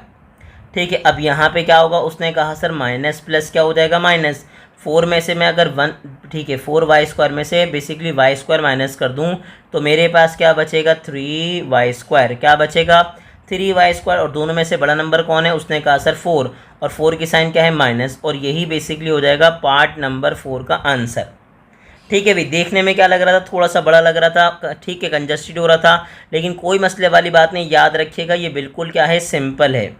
ठीक है, अब यहाँ पे क्या होगा, उसने कहा सर माइनस प्लस क्या हो जाएगा माइनस, 4 में से मैं अगर 1 ठीक है 4y² में से बेसिकली y² माइनस कर दूँ तो मेरे पास क्या बचेगा 3y²। क्या बचेगा 3y², और दोनों में से बड़ा नंबर कौन है, उसने कहा सर 4, और 4 की साइन क्या है माइनस, और यही बेसिकली हो जाएगा पार्ट नंबर 4 का आंसर। ठीक है भाई, देखने में क्या लग रहा था, थोड़ा सा बड़ा लग रहा था, ठीक है कंजस्टेड हो रहा था, लेकिन कोई मसले वाली बात नहीं, याद रखिएगा ये बिल्कुल क्या है सिंपल है।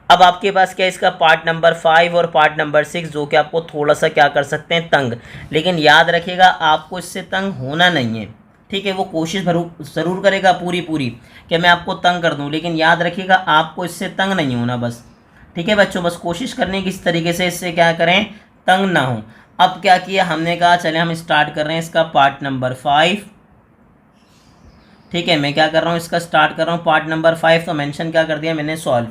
अब आपके पास क्या है इसका पार्ट नंबर 5 और पार्ट नंबर 6 जो कि आपको थोड़ा सा क्या कर सकते हैं तंग, लेकिन याद रखिएगा आपको इससे तंग होना नहीं है। ठीक है, वो कोशिश ज़रूर करेगा पूरी कि मैं आपको तंग कर दूं, लेकिन याद रखिएगा आपको इससे तंग नहीं होना बस। ठीक है बच्चों, बस कोशिश करने की इस तरीके से इससे क्या करें तंग ना हो। अब क्या किया हमने, कहा चले हम स्टार्ट कर रहे हैं इसका पार्ट नंबर 5। ठीक है, मैं क्या कर रहा हूँ इसका स्टार्ट कर रहा हूँ पार्ट नंबर 5, तो मेंशन क्या कर दिया मैंने सॉल्व।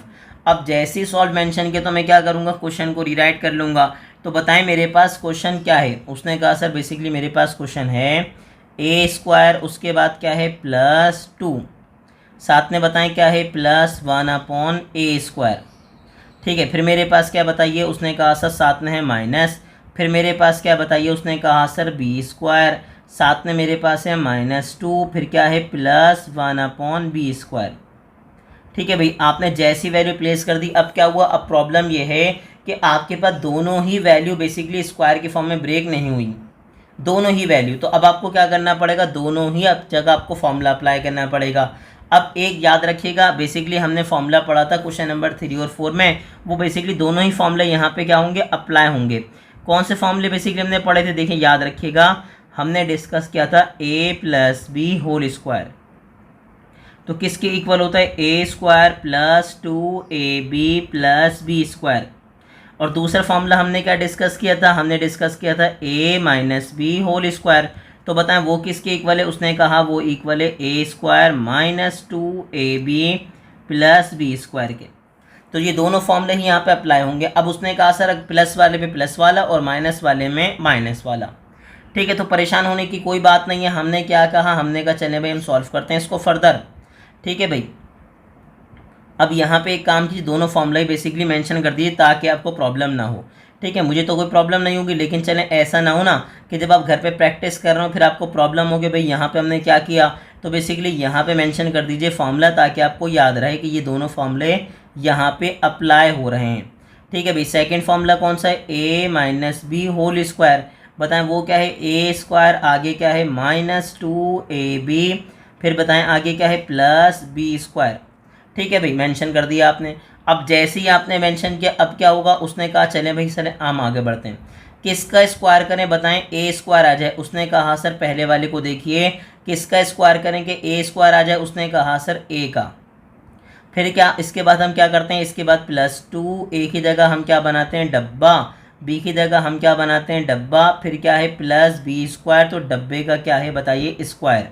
अब जैसे ही सॉल्व मेंशन किया तो मैं क्या करूँगा, क्वेश्चन को रीराइट कर लूँगा। तो बताएं मेरे पास क्वेश्चन क्या है, उसने कहा सर बेसिकली मेरे पास क्वेश्चन है a², उसके बाद क्या है +2, साथ में बताएं क्या है +1/a²। ठीक है, फिर मेरे पास क्या बताइए, उसने कहा सर साथ में है माइनस, फिर मेरे पास क्या बताइए, उसने कहा सर b², साथ में मेरे पास है -2, फिर क्या है +1/b²। ठीक है भाई, आपने जैसी वैल्यू प्लेस कर दी, अब क्या हुआ, अब प्रॉब्लम ये है कि आपके पास दोनों ही वैल्यू बेसिकली स्क्वायर के फॉर्म में ब्रेक नहीं हुई, दोनों ही वैल्यू। तो अब आपको क्या करना पड़ेगा, दोनों ही अब जगह आपको फॉर्मूला अप्लाई करना पड़ेगा। अब एक याद रखिएगा, बेसिकली हमने फॉर्मूला पढ़ा था क्वेश्चन नंबर 3 और 4 में, वो बेसिकली दोनों ही फॉर्मूले यहाँ पे क्या होंगे अप्लाई होंगे। कौन से फॉर्मूले बेसिकली हमने पढ़े थे, देखिए याद रखिएगा, हमने डिस्कस किया था a+b²। तो किसके इक्वल होता है a² + 2ab+b²। और दूसरा फॉर्मूला हमने क्या डिस्कस किया था, हमने डिस्कस किया था a - b²। तो बताएं वो किसके इक्वल है, उसने कहा वो इक्वल है a² - 2ab+b² के। तो ये दोनों फॉर्मूले ही यहाँ पे अप्लाई होंगे। अब उसने कहा सर प्लस वाले पे प्लस वाला और माइनस वाले में माइनस वाला। ठीक है, तो परेशान होने की कोई बात नहीं है। हमने क्या कहा, हमने कहा चले भाई हम सॉल्व करते हैं इसको फर्दर। ठीक है भाई, अब यहाँ पे एक काम कीजिए, दोनों फॉर्मूला ही बेसिकली मेंशन कर दिए ताकि आपको प्रॉब्लम ना हो। ठीक है, मुझे तो कोई प्रॉब्लम नहीं होगी, लेकिन चलें ऐसा ना हो ना कि जब आप घर पे प्रैक्टिस कर रहे हो फिर आपको प्रॉब्लम हो कि भाई यहाँ पे हमने क्या किया। तो बेसिकली यहाँ पे मेंशन कर दीजिए फॉर्मूला ताकि आपको याद रहे कि ये दोनों फॉर्मूले यहाँ पे अप्लाई हो रहे हैं। ठीक है भाई, सेकेंड फॉर्मूला कौन सा है, a - b²। बताएं वो क्या है, a², आगे क्या है -2ab, फिर बताएं आगे क्या है +b²। ठीक है भाई, मेंशन कर दिया आपने। अब जैसे ही आपने मेंशन किया, अब क्या होगा, उसने कहा चलें भाई चलें हम आगे बढ़ते हैं, किसका स्क्वायर करें, बताएं a² आ जाए। उसने कहा सर पहले वाले को देखिए, किसका स्क्वायर करें कि a² आ जाए। उसने कहा सर a का। फिर क्या, इसके बाद हम क्या करते हैं, इसके बाद +2, a की जगह हम क्या बनाते हैं डब्बा, b की जगह हम क्या बनाते हैं डब्बा, फिर क्या है +b²। तो डब्बे का क्या है बताइए स्क्वायर।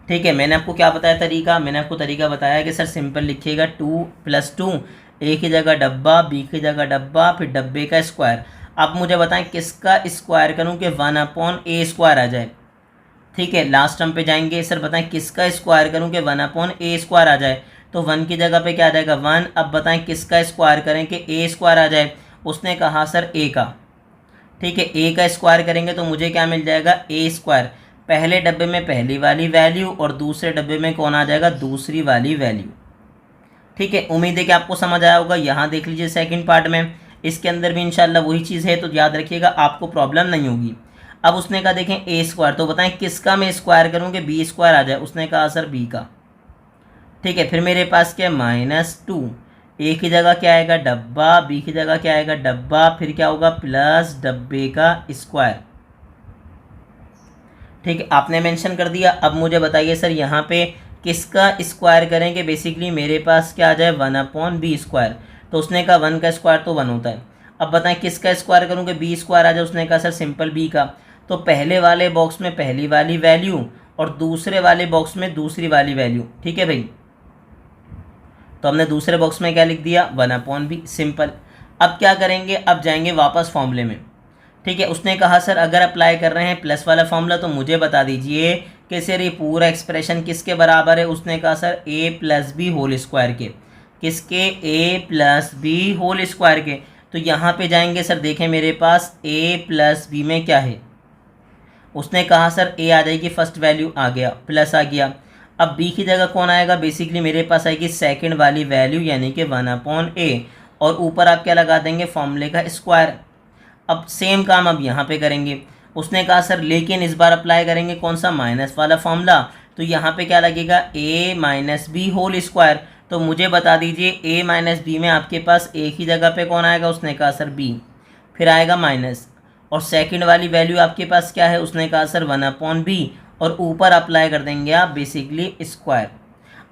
ठीक है, मैंने आपको क्या बताया तरीका, मैंने आपको तरीका बताया कि सर सिंपल लिखिएगा 2 + 2, a की जगह डब्बा, b की जगह डब्बा, फिर डब्बे का स्क्वायर। अब मुझे बताएं किसका स्क्वायर करूं कि 1/a² आ जाए। ठीक है, लास्ट टर्म पे जाएंगे, सर बताएं किसका स्क्वायर करूं कि 1/a² आ जाए। तो 1 की जगह पे क्या आ जाएगा 1। अब बताएं किसका स्क्वायर करें कि a² आ जाए। उसने कहा सर a का। ठीक है, a का स्क्वायर करेंगे तो मुझे क्या मिल जाएगा a²। पहले डब्बे में पहली वाली वैल्यू और दूसरे डब्बे में कौन आ जाएगा, दूसरी वाली वैल्यू। ठीक है, उम्मीद है कि आपको समझ आया होगा। यहाँ देख लीजिए सेकंड पार्ट में, इसके अंदर भी इंशाल्लाह वही चीज़ है, तो याद रखिएगा आपको प्रॉब्लम नहीं होगी। अब उसने कहा देखें a², तो बताएं किसका मैं स्क्वायर करूँ कि b² आ जाए। उसने कहा सर b का। ठीक है, फिर मेरे पास क्या -2, a की जगह क्या आएगा डब्बा, b की जगह क्या आएगा डब्बा, फिर क्या होगा प्लस डब्बे का स्क्वायर। ठीक है, आपने मेंशन कर दिया। अब मुझे बताइए सर यहाँ पे किसका स्क्वायर करें कि बेसिकली मेरे पास क्या आ जाए 1/b²। तो उसने कहा 1 का स्क्वायर तो 1 होता है। अब बताएं किसका स्क्वायर करूँ कि b² आ जाए। उसने कहा सर सिंपल b का। तो पहले वाले बॉक्स में पहली वाली वैल्यू और दूसरे वाले बॉक्स में दूसरी वाली वैल्यू। ठीक है भाई, तो हमने दूसरे बॉक्स में क्या लिख दिया 1/b, सिंपल। अब क्या करेंगे, अब जाएंगे वापस फॉर्मूले में, ठीक है। उसने कहा सर अगर अप्लाई कर रहे हैं प्लस वाला फॉर्मूला तो मुझे बता दीजिए कि सर ये पूरा एक्सप्रेशन किसके बराबर है। उसने कहा sir a plus B whole square के, किसके, a plus B whole square के। तो यहाँ पे जाएंगे सर, देखें मेरे पास a प्लस बी में क्या है, उसने कहा सर a आ जाएगी, फर्स्ट वैल्यू आ गया, प्लस आ गया। अब b की जगह कौन आएगा, बेसिकली मेरे पास आएगी सेकंड वाली वैल्यू यानी कि 1/a, और ऊपर आप क्या लगा देंगे, फॉर्मूले का स्क्वायर। अब सेम काम अब यहाँ पे करेंगे। उसने कहा सर लेकिन इस बार अप्लाई करेंगे कौन सा, माइनस वाला फॉर्मूला। तो यहाँ पे क्या लगेगा, a minus B whole square. तो मुझे बता दीजिए a माइनस बी में आपके पास a की जगह पे कौन आएगा, उसने कहा सर b, फिर आएगा माइनस, और सेकंड वाली वैल्यू आपके पास क्या है, उसने कहा सर 1/b, और ऊपर अप्लाई कर देंगे आप बेसिकली स्क्वायर।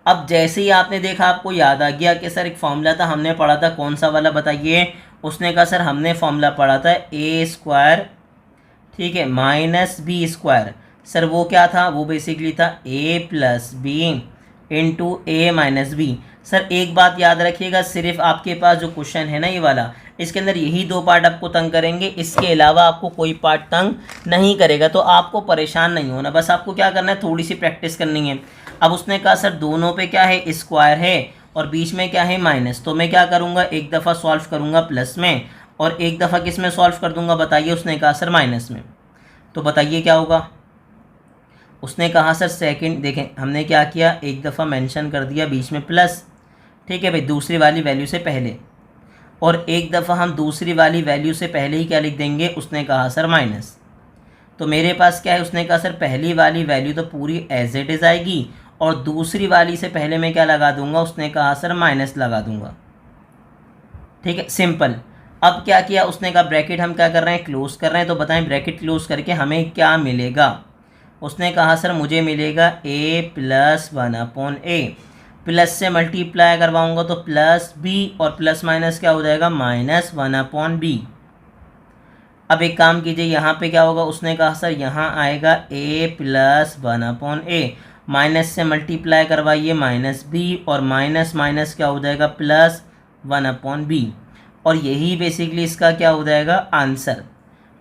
अब जैसे ही आपने देखा आपको याद आ गया कि सर एक फॉर्मूला था हमने पढ़ा था, कौन सा वाला बताइए। उसने कहा सर हमने फॉर्मूला पढ़ा था a स्क्वायर, ठीक है, माइनस बी स्क्वायर। सर वो क्या था, वो बेसिकली था a plus B into A minus B. Sir एक बात याद रखिएगा, सिर्फ आपके पास जो क्वेश्चन है ना ये वाला, इसके अंदर यही दो पार्ट आपको तंग करेंगे, इसके अलावा आपको कोई पार्ट तंग नहीं करेगा। तो आपको परेशान नहीं होना, बस आपको क्या करना है, थोड़ी सी प्रैक्टिस करनी है। अब उसने कहा सर दोनों पे क्या है, स्क्वायर है, और बीच में क्या है, माइनस। तो मैं क्या करूँगा, एक दफ़ा सॉल्व करूँगा प्लस में, और एक दफ़ा किस में सॉल्व कर दूँगा बताइए। उसने कहा सर माइनस में। तो बताइए क्या होगा। उसने कहा सर सेकंड, देखें हमने क्या किया, एक दफ़ा मेंशन कर दिया बीच में प्लस, ठीक है भाई, दूसरी वाली वैल्यू से पहले, और एक दफ़ा हम दूसरी वाली वैल्यू से पहले ही क्या लिख देंगे, उसने कहा सर माइनस। तो मेरे पास क्या है, उसने कहा सर पहली वाली वैल्यू तो पूरी एज इट इज़ आएगी, और दूसरी वाली से पहले मैं क्या लगा दूंगा, उसने कहा सर माइनस लगा दूंगा, ठीक है, सिंपल। अब क्या किया, उसने कहा ब्रैकेट हम क्या कर रहे हैं, क्लोज कर रहे हैं। तो बताएं ब्रैकेट क्लोज करके हमें क्या मिलेगा। उसने कहा सर मुझे मिलेगा a प्लस 1/a, प्लस से मल्टीप्लाई करवाऊंगा तो प्लस b, और प्लस माइनस क्या हो जाएगा, माइनस 1/b। अब एक काम कीजिए, यहाँ पे क्या होगा, उसने कहा सर यहाँ आएगा a प्लस 1/a, माइनस से मल्टीप्लाई करवाइए माइनस b, और माइनस माइनस क्या हो जाएगा, प्लस 1/b। और यही बेसिकली इसका क्या हो जाएगा, आंसर।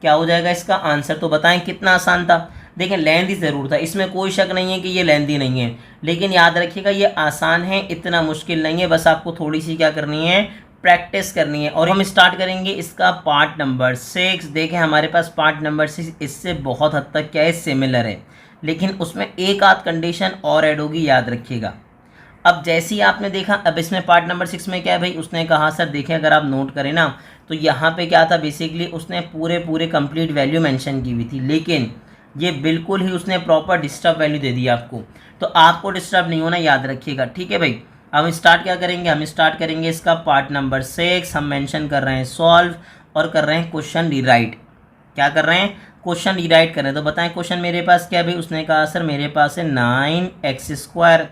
क्या हो जाएगा इसका आंसर। तो बताएं कितना आसान था। देखें लेंथी ज़रूर था, इसमें कोई शक नहीं है कि ये लेंथी नहीं है, लेकिन याद रखिएगा ये आसान है, इतना मुश्किल नहीं है। बस आपको थोड़ी सी क्या करनी है, प्रैक्टिस करनी है। और हम स्टार्ट करेंगे इसका पार्ट नंबर 6। देखें हमारे पास पार्ट नंबर 6 इससे बहुत हद तक क्या है, सिमिलर है, लेकिन उसमें एक आध कंडीशन और ऐड होगी, याद रखिएगा। अब जैसे ही आपने देखा, अब इसमें पार्ट नंबर 6 में क्या है भाई, उसने कहा सर देखें अगर आप नोट करें ना, तो यहाँ पे क्या था, बेसिकली उसने पूरे कंप्लीट वैल्यू मेंशन की हुई थी, लेकिन ये बिल्कुल ही उसने प्रॉपर डिस्टर्ब वैल्यू दे दी आपको। तो आपको डिस्टर्ब नहीं होना, याद रखिएगा, ठीक है भाई। अब स्टार्ट क्या करेंगे, हम स्टार्ट करेंगे इसका पार्ट नंबर 6। हम मेंशन कर रहे हैं सॉल्व, और कर रहे हैं क्वेश्चन रीराइट। क्या कर रहे हैं, क्वेश्चन रीराइट कर रहे हैं। तो बताएं क्वेश्चन मेरे पास क्या है भाई। उसने कहा सर मेरे पास है 9x²,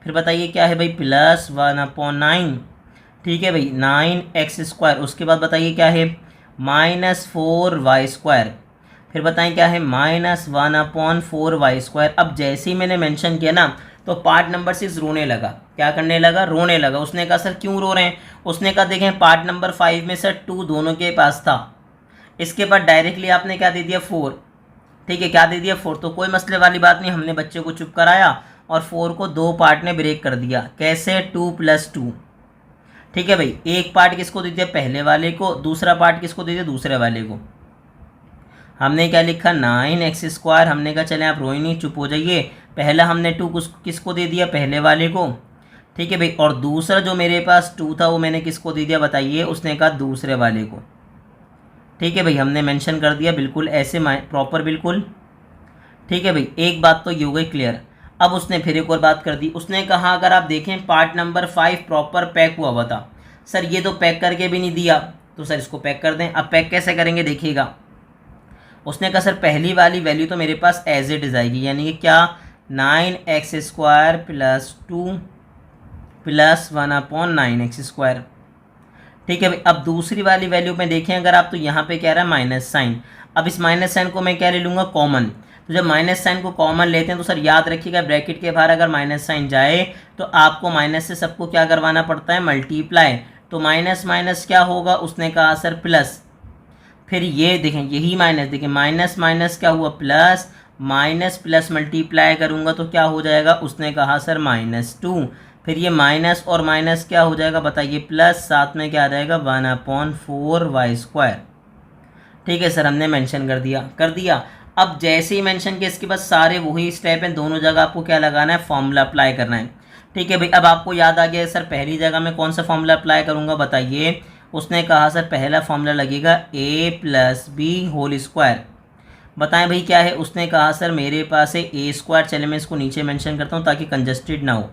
फिर बताइए क्या है भाई, प्लस 1/9, ठीक है भाई, 9x²। उसके बाद बताइए क्या है, -4y², फिर बताएं क्या है, -1/4y²। अब जैसे ही मैंने मेंशन किया ना, तो पार्ट नंबर 6 रोने लगा। क्या करने लगा, रोने लगा। उसने कहा सर क्यों रो रहे हैं। उसने कहा देखें पार्ट नंबर 5 में सर 2 दोनों के पास था, इसके बाद डायरेक्टली आपने क्या दे दिया, 4, ठीक है, क्या दे दिया, 4। तो कोई मसले वाली बात नहीं, हमने बच्चे को चुप कराया और 4 को 2 पार्ट में ब्रेक कर दिया। कैसे, 2 + 2, ठीक है भाई। एक पार्ट किसको दे दिया, पहले वाले को, दूसरा पार्ट किसको दे दिया, दूसरे वाले को। हमने क्या लिखा, 9x²। हमने कहा चले आप रोई नहीं, चुप हो जाइए। पहला हमने 2 किसको दे दिया, पहले वाले को, ठीक है भाई। और दूसरा जो मेरे पास 2 था वो मैंने किसको दे दिया बताइए। उसने कहा दूसरे वाले को, ठीक है भाई। हमने मेंशन कर दिया बिल्कुल ऐसे प्रॉपर, बिल्कुल, ठीक है भाई। एक बात तो ये हो गई क्लियर। अब उसने फिर एक और बात कर दी। उसने कहा अगर आप देखें पार्ट नंबर 5 प्रॉपर पैक हुआ था। सर ये तो पैक करके भी नहीं दिया, तो सर इसको पैक कर दें। अब पैक कैसे करेंगे देखिएगा। उसने कहा सर पहली वाली वैल्यू तो मेरे पास एज इट इज़ आएगी, यानी कि क्या, 9x² + 2 + 1/9x², ठीक है भाई। अब दूसरी वाली वैल्यू में देखें अगर आप, तो यहाँ पे कह रहा है माइनस साइन। अब इस माइनस साइन को मैं क्या ले लूँगा, कॉमन। तो जब माइनस साइन को कॉमन लेते हैं तो सर याद रखिएगा ब्रैकेट के बाहर अगर माइनस साइन जाए तो आपको माइनस से सबको क्या करवाना पड़ता है, मल्टीप्लाई। तो माइनस माइनस क्या होगा, उसने कहा सर प्लस। फिर ये देखें यही माइनस, देखिए माइनस माइनस क्या हुआ, प्लस। माइनस प्लस मल्टीप्लाई करूँगा तो क्या हो जाएगा, उसने कहा सर -2। फिर ये माइनस और माइनस क्या हो जाएगा बताइए, प्लस, साथ में क्या आ जाएगा 1/4y²। ठीक है सर, हमने मेंशन कर दिया। अब जैसे ही मेंशन किया इसके बाद सारे वही स्टेप हैं, दोनों जगह आपको क्या लगाना है, फॉर्मूला अप्लाई करना है। ठीक है भाई, अब आपको याद आ गया सर पहली जगह में कौन सा फॉर्मूला अप्लाई करूँगा बताइए। उसने कहा सर पहला फॉर्मूला लगेगा a+b²। बताएं भाई क्या है, उसने कहा सर मेरे पास है a²। चले मैं इसको नीचे मेंशन करता हूँ ताकि कंजस्टेड ना हो।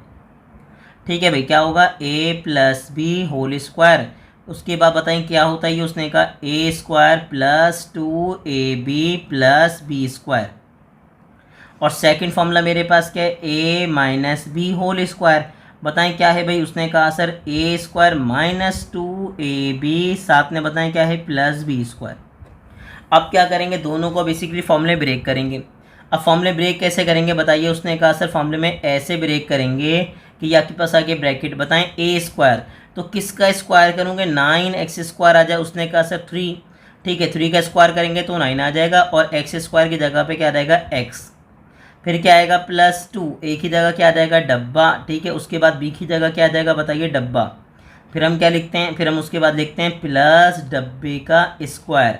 ठीक है भाई, क्या होगा a+b²। उसके बाद बताएं क्या होता है, ये उसने कहा a² + 2ab + b²। और सेकंड फॉर्मूला मेरे पास क्या है, a-b²। बताएं क्या है भाई, उसने कहा सर a² - 2ab, साथ में बताएं क्या है, +b²। अब क्या करेंगे, दोनों को बेसिकली फॉर्मूले ब्रेक करेंगे। अब फॉर्मूले ब्रेक कैसे करेंगे बताइए। उसने कहा सर फॉर्मूले में ऐसे ब्रेक करेंगे कि ये आपके पास आगे ब्रैकेट बताएं a²। तो किसका स्क्वायर करूँगे, 9x² आ जाए। उसने कहा सर 3। ठीक है, 3 का स्क्वायर करेंगे तो 9 आ जाएगा और x² की जगह पे क्या आ जाएगा, x। फिर क्या आएगा +2, a की जगह क्या आ जाएगा, डब्बा। ठीक है, उसके बाद b की जगह क्या आ जाएगा बताइए, डब्बा। फिर हम क्या लिखते हैं, फिर हम उसके बाद लिखते हैं प्लस डब्बे का स्क्वायर,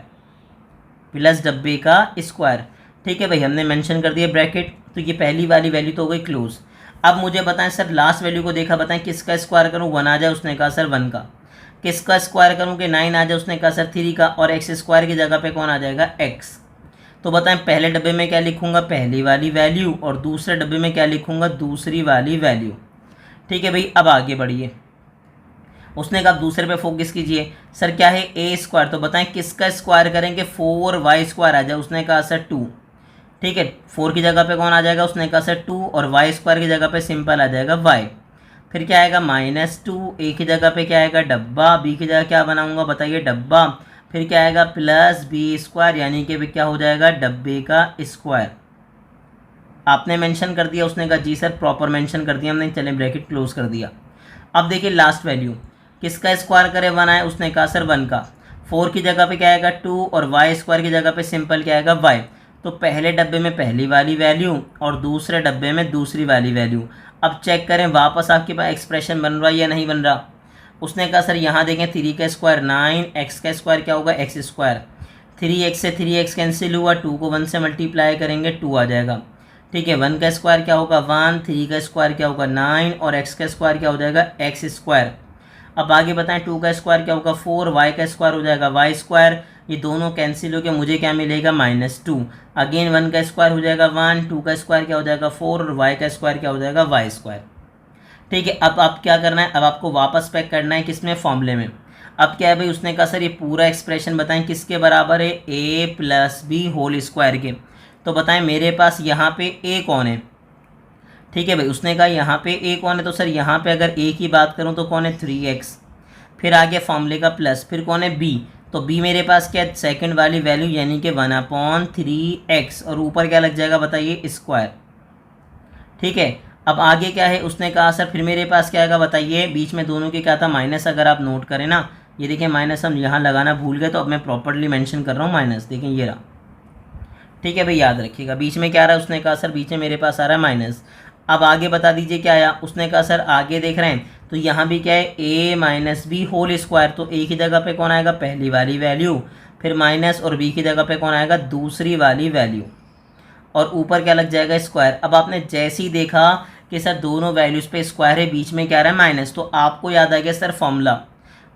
प्लस डब्बे का स्क्वायर। ठीक है भाई, हमने मेंशन कर दिया ब्रैकेट। तो ये पहली वाली वैल्यू तो हो गई क्लोज। अब मुझे बताएं सर लास्ट वैल्यू को देखा, बताएं किसका स्क्वायर करूं, 1 आ जाए। उसने कहा सर 1 का। किसका स्क्वायर करूं कि 9 आ जाए। उसने कहा सर 3 का। और x² की जगह पे कौन आ जाएगा, x। तो बताएं पहले डब्बे में क्या लिखूंगा, पहली वाली वैल्यू, और दूसरे डब्बे में क्या लिखूंगा, दूसरी वाली वैल्यू। ठीक है भाई, अब आगे बढ़िए। उसने कहा दूसरे पे फोकस कीजिए। सर क्या है, a²। तो बताएं किसका स्क्वायर करेंगे, 4y² आ जाए। उसने कहा सर 2। ठीक है, 4 की जगह पे कौन आ जाएगा, उसने कहा सर 2, और y² की जगह पे सिंपल आ जाएगा y। फिर क्या आएगा -2, a की जगह पे क्या आएगा, डब्बा। b की जगह क्या बनाऊंगा बताइए, डब्बा। फिर क्या आएगा +b², यानी कि क्या हो जाएगा, डब्बे का स्क्वायर। आपने मेंशन कर दिया। उसने कहा जी सर प्रॉपर मेंशन कर दिया हमने। चले ब्रैकेट क्लोज कर दिया। अब देखिए लास्ट वैल्यू किसका स्क्वायर करे, 1 आए। उसने कहा सर 1 का। 4 की जगह पे क्या आएगा 2, और y² की जगह पे सिंपल क्या आएगा, y। तो पहले डब्बे में पहली वाली वैल्यू और दूसरे डब्बे में दूसरी वाली वैल्यू। अब चेक करें वापस आपके पास एक्सप्रेशन बन रहा है या नहीं बन रहा। उसने कहा सर यहाँ देखें 3 का स्क्वायर 9, x का स्क्वायर क्या होगा, x²। 3x से 3x कैंसिल हुआ, 2 को 1 से मल्टीप्लाई करेंगे 2 आ जाएगा। ठीक है, 1 का स्क्वायर क्या होगा 1, 3 का स्क्वायर क्या होगा 9, और x का स्क्वायर क्या हो जाएगा, x²। अब आगे बताएं 2 का स्क्वायर क्या होगा 4, y का स्क्वायर हो जाएगा y²। ये दोनों कैंसिल हो गया, मुझे क्या मिलेगा -2। अगेन 1 का स्क्वायर हो जाएगा 1, 2 का स्क्वायर क्या हो जाएगा 4, और y का स्क्वायर क्या हो जाएगा y²। ठीक है, अब आप क्या करना है, अब आपको वापस पैक करना है किसमें, फॉर्मूले में। अब क्या है भाई, उसने कहा सर ये पूरा एक्सप्रेशन बताएं किसके बराबर है, a+b² के। तो बताएं मेरे पास यहाँ पे a कौन है। ठीक है भाई, उसने कहा यहाँ पे a कौन है। तो सर यहाँ पे अगर a की बात करूँ तो कौन है 3x। फिर आ गया फॉर्मूले का प्लस, फिर कौन है b। तो b मेरे पास क्या है, सेकंड वाली वैल्यू यानी कि 1/3x, और ऊपर क्या लग जाएगा बताइए, स्क्वायर। ठीक है, अब आगे क्या है, उसने कहा सर फिर मेरे पास क्या आएगा बताइए, बीच में दोनों के क्या था, माइनस। अगर आप नोट करें ना, ये देखिए माइनस हम यहाँ लगाना भूल गए, तो अब मैं प्रॉपर्ली मेंशन कर रहा हूँ माइनस। देखें ये रहा। ठीक है भाई, याद रखिएगा बीच में क्या आ रहा है। उसने कहा सर बीच में मेरे पास आ रहा है माइनस। अब आगे बता दीजिए क्या आया। उसने कहा सर आगे देख रहे हैं तो यहाँ भी क्या है, a-b²। तो a की जगह पे कौन आएगा, पहली वाली वैल्यू। फिर माइनस, और b की जगह पे कौन आएगा, दूसरी वाली वैल्यू। और ऊपर क्या लग जाएगा, स्क्वायर। अब आपने जैसे ही देखा कि सर दोनों वैल्यूज़ पे स्क्वायर है, बीच में क्या आ रहा है माइनस, तो आपको याद आ गया सर फॉर्मूला।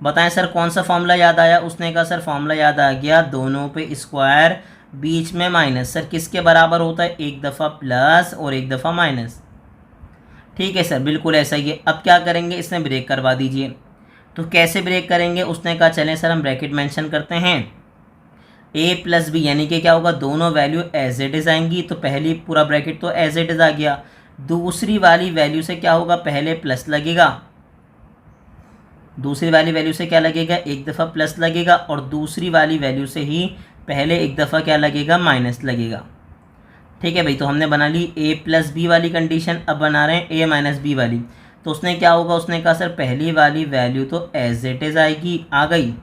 बताएं सर कौन सा फॉर्मूला याद आया। उसने कहा सर फॉर्मूला याद आ गया, दोनों पे स्क्वायर बीच में माइनस। सर किसके बराबर होता है, एक दफ़ा प्लस और एक दफ़ा माइनस। ठीक है सर, बिल्कुल ऐसा ही है। अब क्या करेंगे, इसमें ब्रेक करवा दीजिए। तो कैसे ब्रेक करेंगे, उसने कहा चलें सर हम ब्रैकेट मेंशन करते हैं a+b, यानी कि क्या होगा, दोनों वैल्यू एज इट इज़ आएंगी। तो पहली पूरा ब्रैकेट तो एज इट इज़ आ गया। दूसरी वाली वैल्यू से क्या होगा, पहले प्लस लगेगा। दूसरी वाली वैल्यू से क्या लगेगा, एक दफ़ा प्लस लगेगा, और दूसरी वाली वैल्यू से ही पहले एक दफ़ा क्या लगेगा, माइनस लगेगा। ठीक है भाई, तो हमने बना ली a प्लस बी वाली कंडीशन, अब बना रहे हैं a माइनस बी वाली। तो उसने क्या होगा, उसने कहा सर पहली वाली वैल्यू तो एज इट इज़ आएगी, आ गई,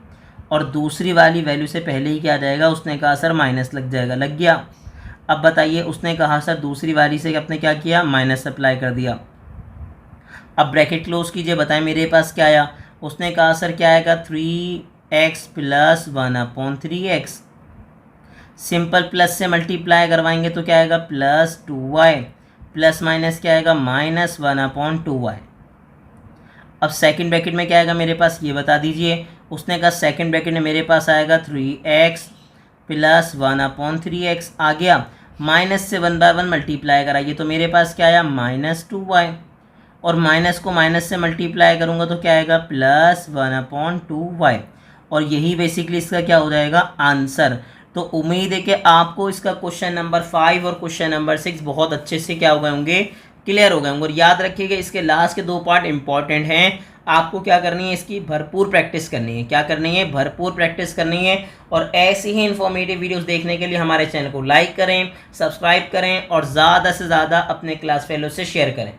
और दूसरी वाली वैल्यू से पहले ही क्या आ जाएगा, उसने कहा सर माइनस लग जाएगा, लग गया। अब बताइए, उसने कहा सर दूसरी वाली से अपने क्या किया, माइनस अप्लाई कर दिया। अब ब्रैकेट क्लोज कीजिए, बताएं मेरे पास क्या आया। उसने कहा सर क्या आएगा, 3x plus 1/3x। Simple plus से मल्टीप्लाई करवाएंगे तो क्या आएगा, प्लस 2y, प्लस माइनस क्या आएगा, माइनस 1/2y। अब सेकंड ब्रैकेट में क्या आएगा मेरे पास, ये बता दीजिए। उसने कहा सेकंड ब्रैकेट में मेरे पास आएगा 3x प्लस 1/3x, आ गया। माइनस से 1/1 मल्टीप्लाई कराइए तो मेरे पास क्या आया, -2y, और माइनस को माइनस से मल्टीप्लाई करूँगा तो क्या आएगा, प्लस 1/2y। और यही बेसिकली इसका क्या हो जाएगा, आंसर। तो उम्मीद है कि आपको इसका क्वेश्चन नंबर 5 और क्वेश्चन नंबर 6 बहुत अच्छे से क्या हो गए होंगे, क्लियर हो गए होंगे। और याद रखिएगा इसके लास्ट के 2 पार्ट इंपॉर्टेंट हैं, आपको क्या करनी है, इसकी भरपूर प्रैक्टिस करनी है। क्या करनी है, भरपूर प्रैक्टिस करनी है। और ऐसी ही इन्फॉर्मेटिव वीडियोस देखने के लिए हमारे चैनल को लाइक करें, सब्सक्राइब करें और ज़्यादा से ज़्यादा अपने क्लास फेलो से शेयर करें।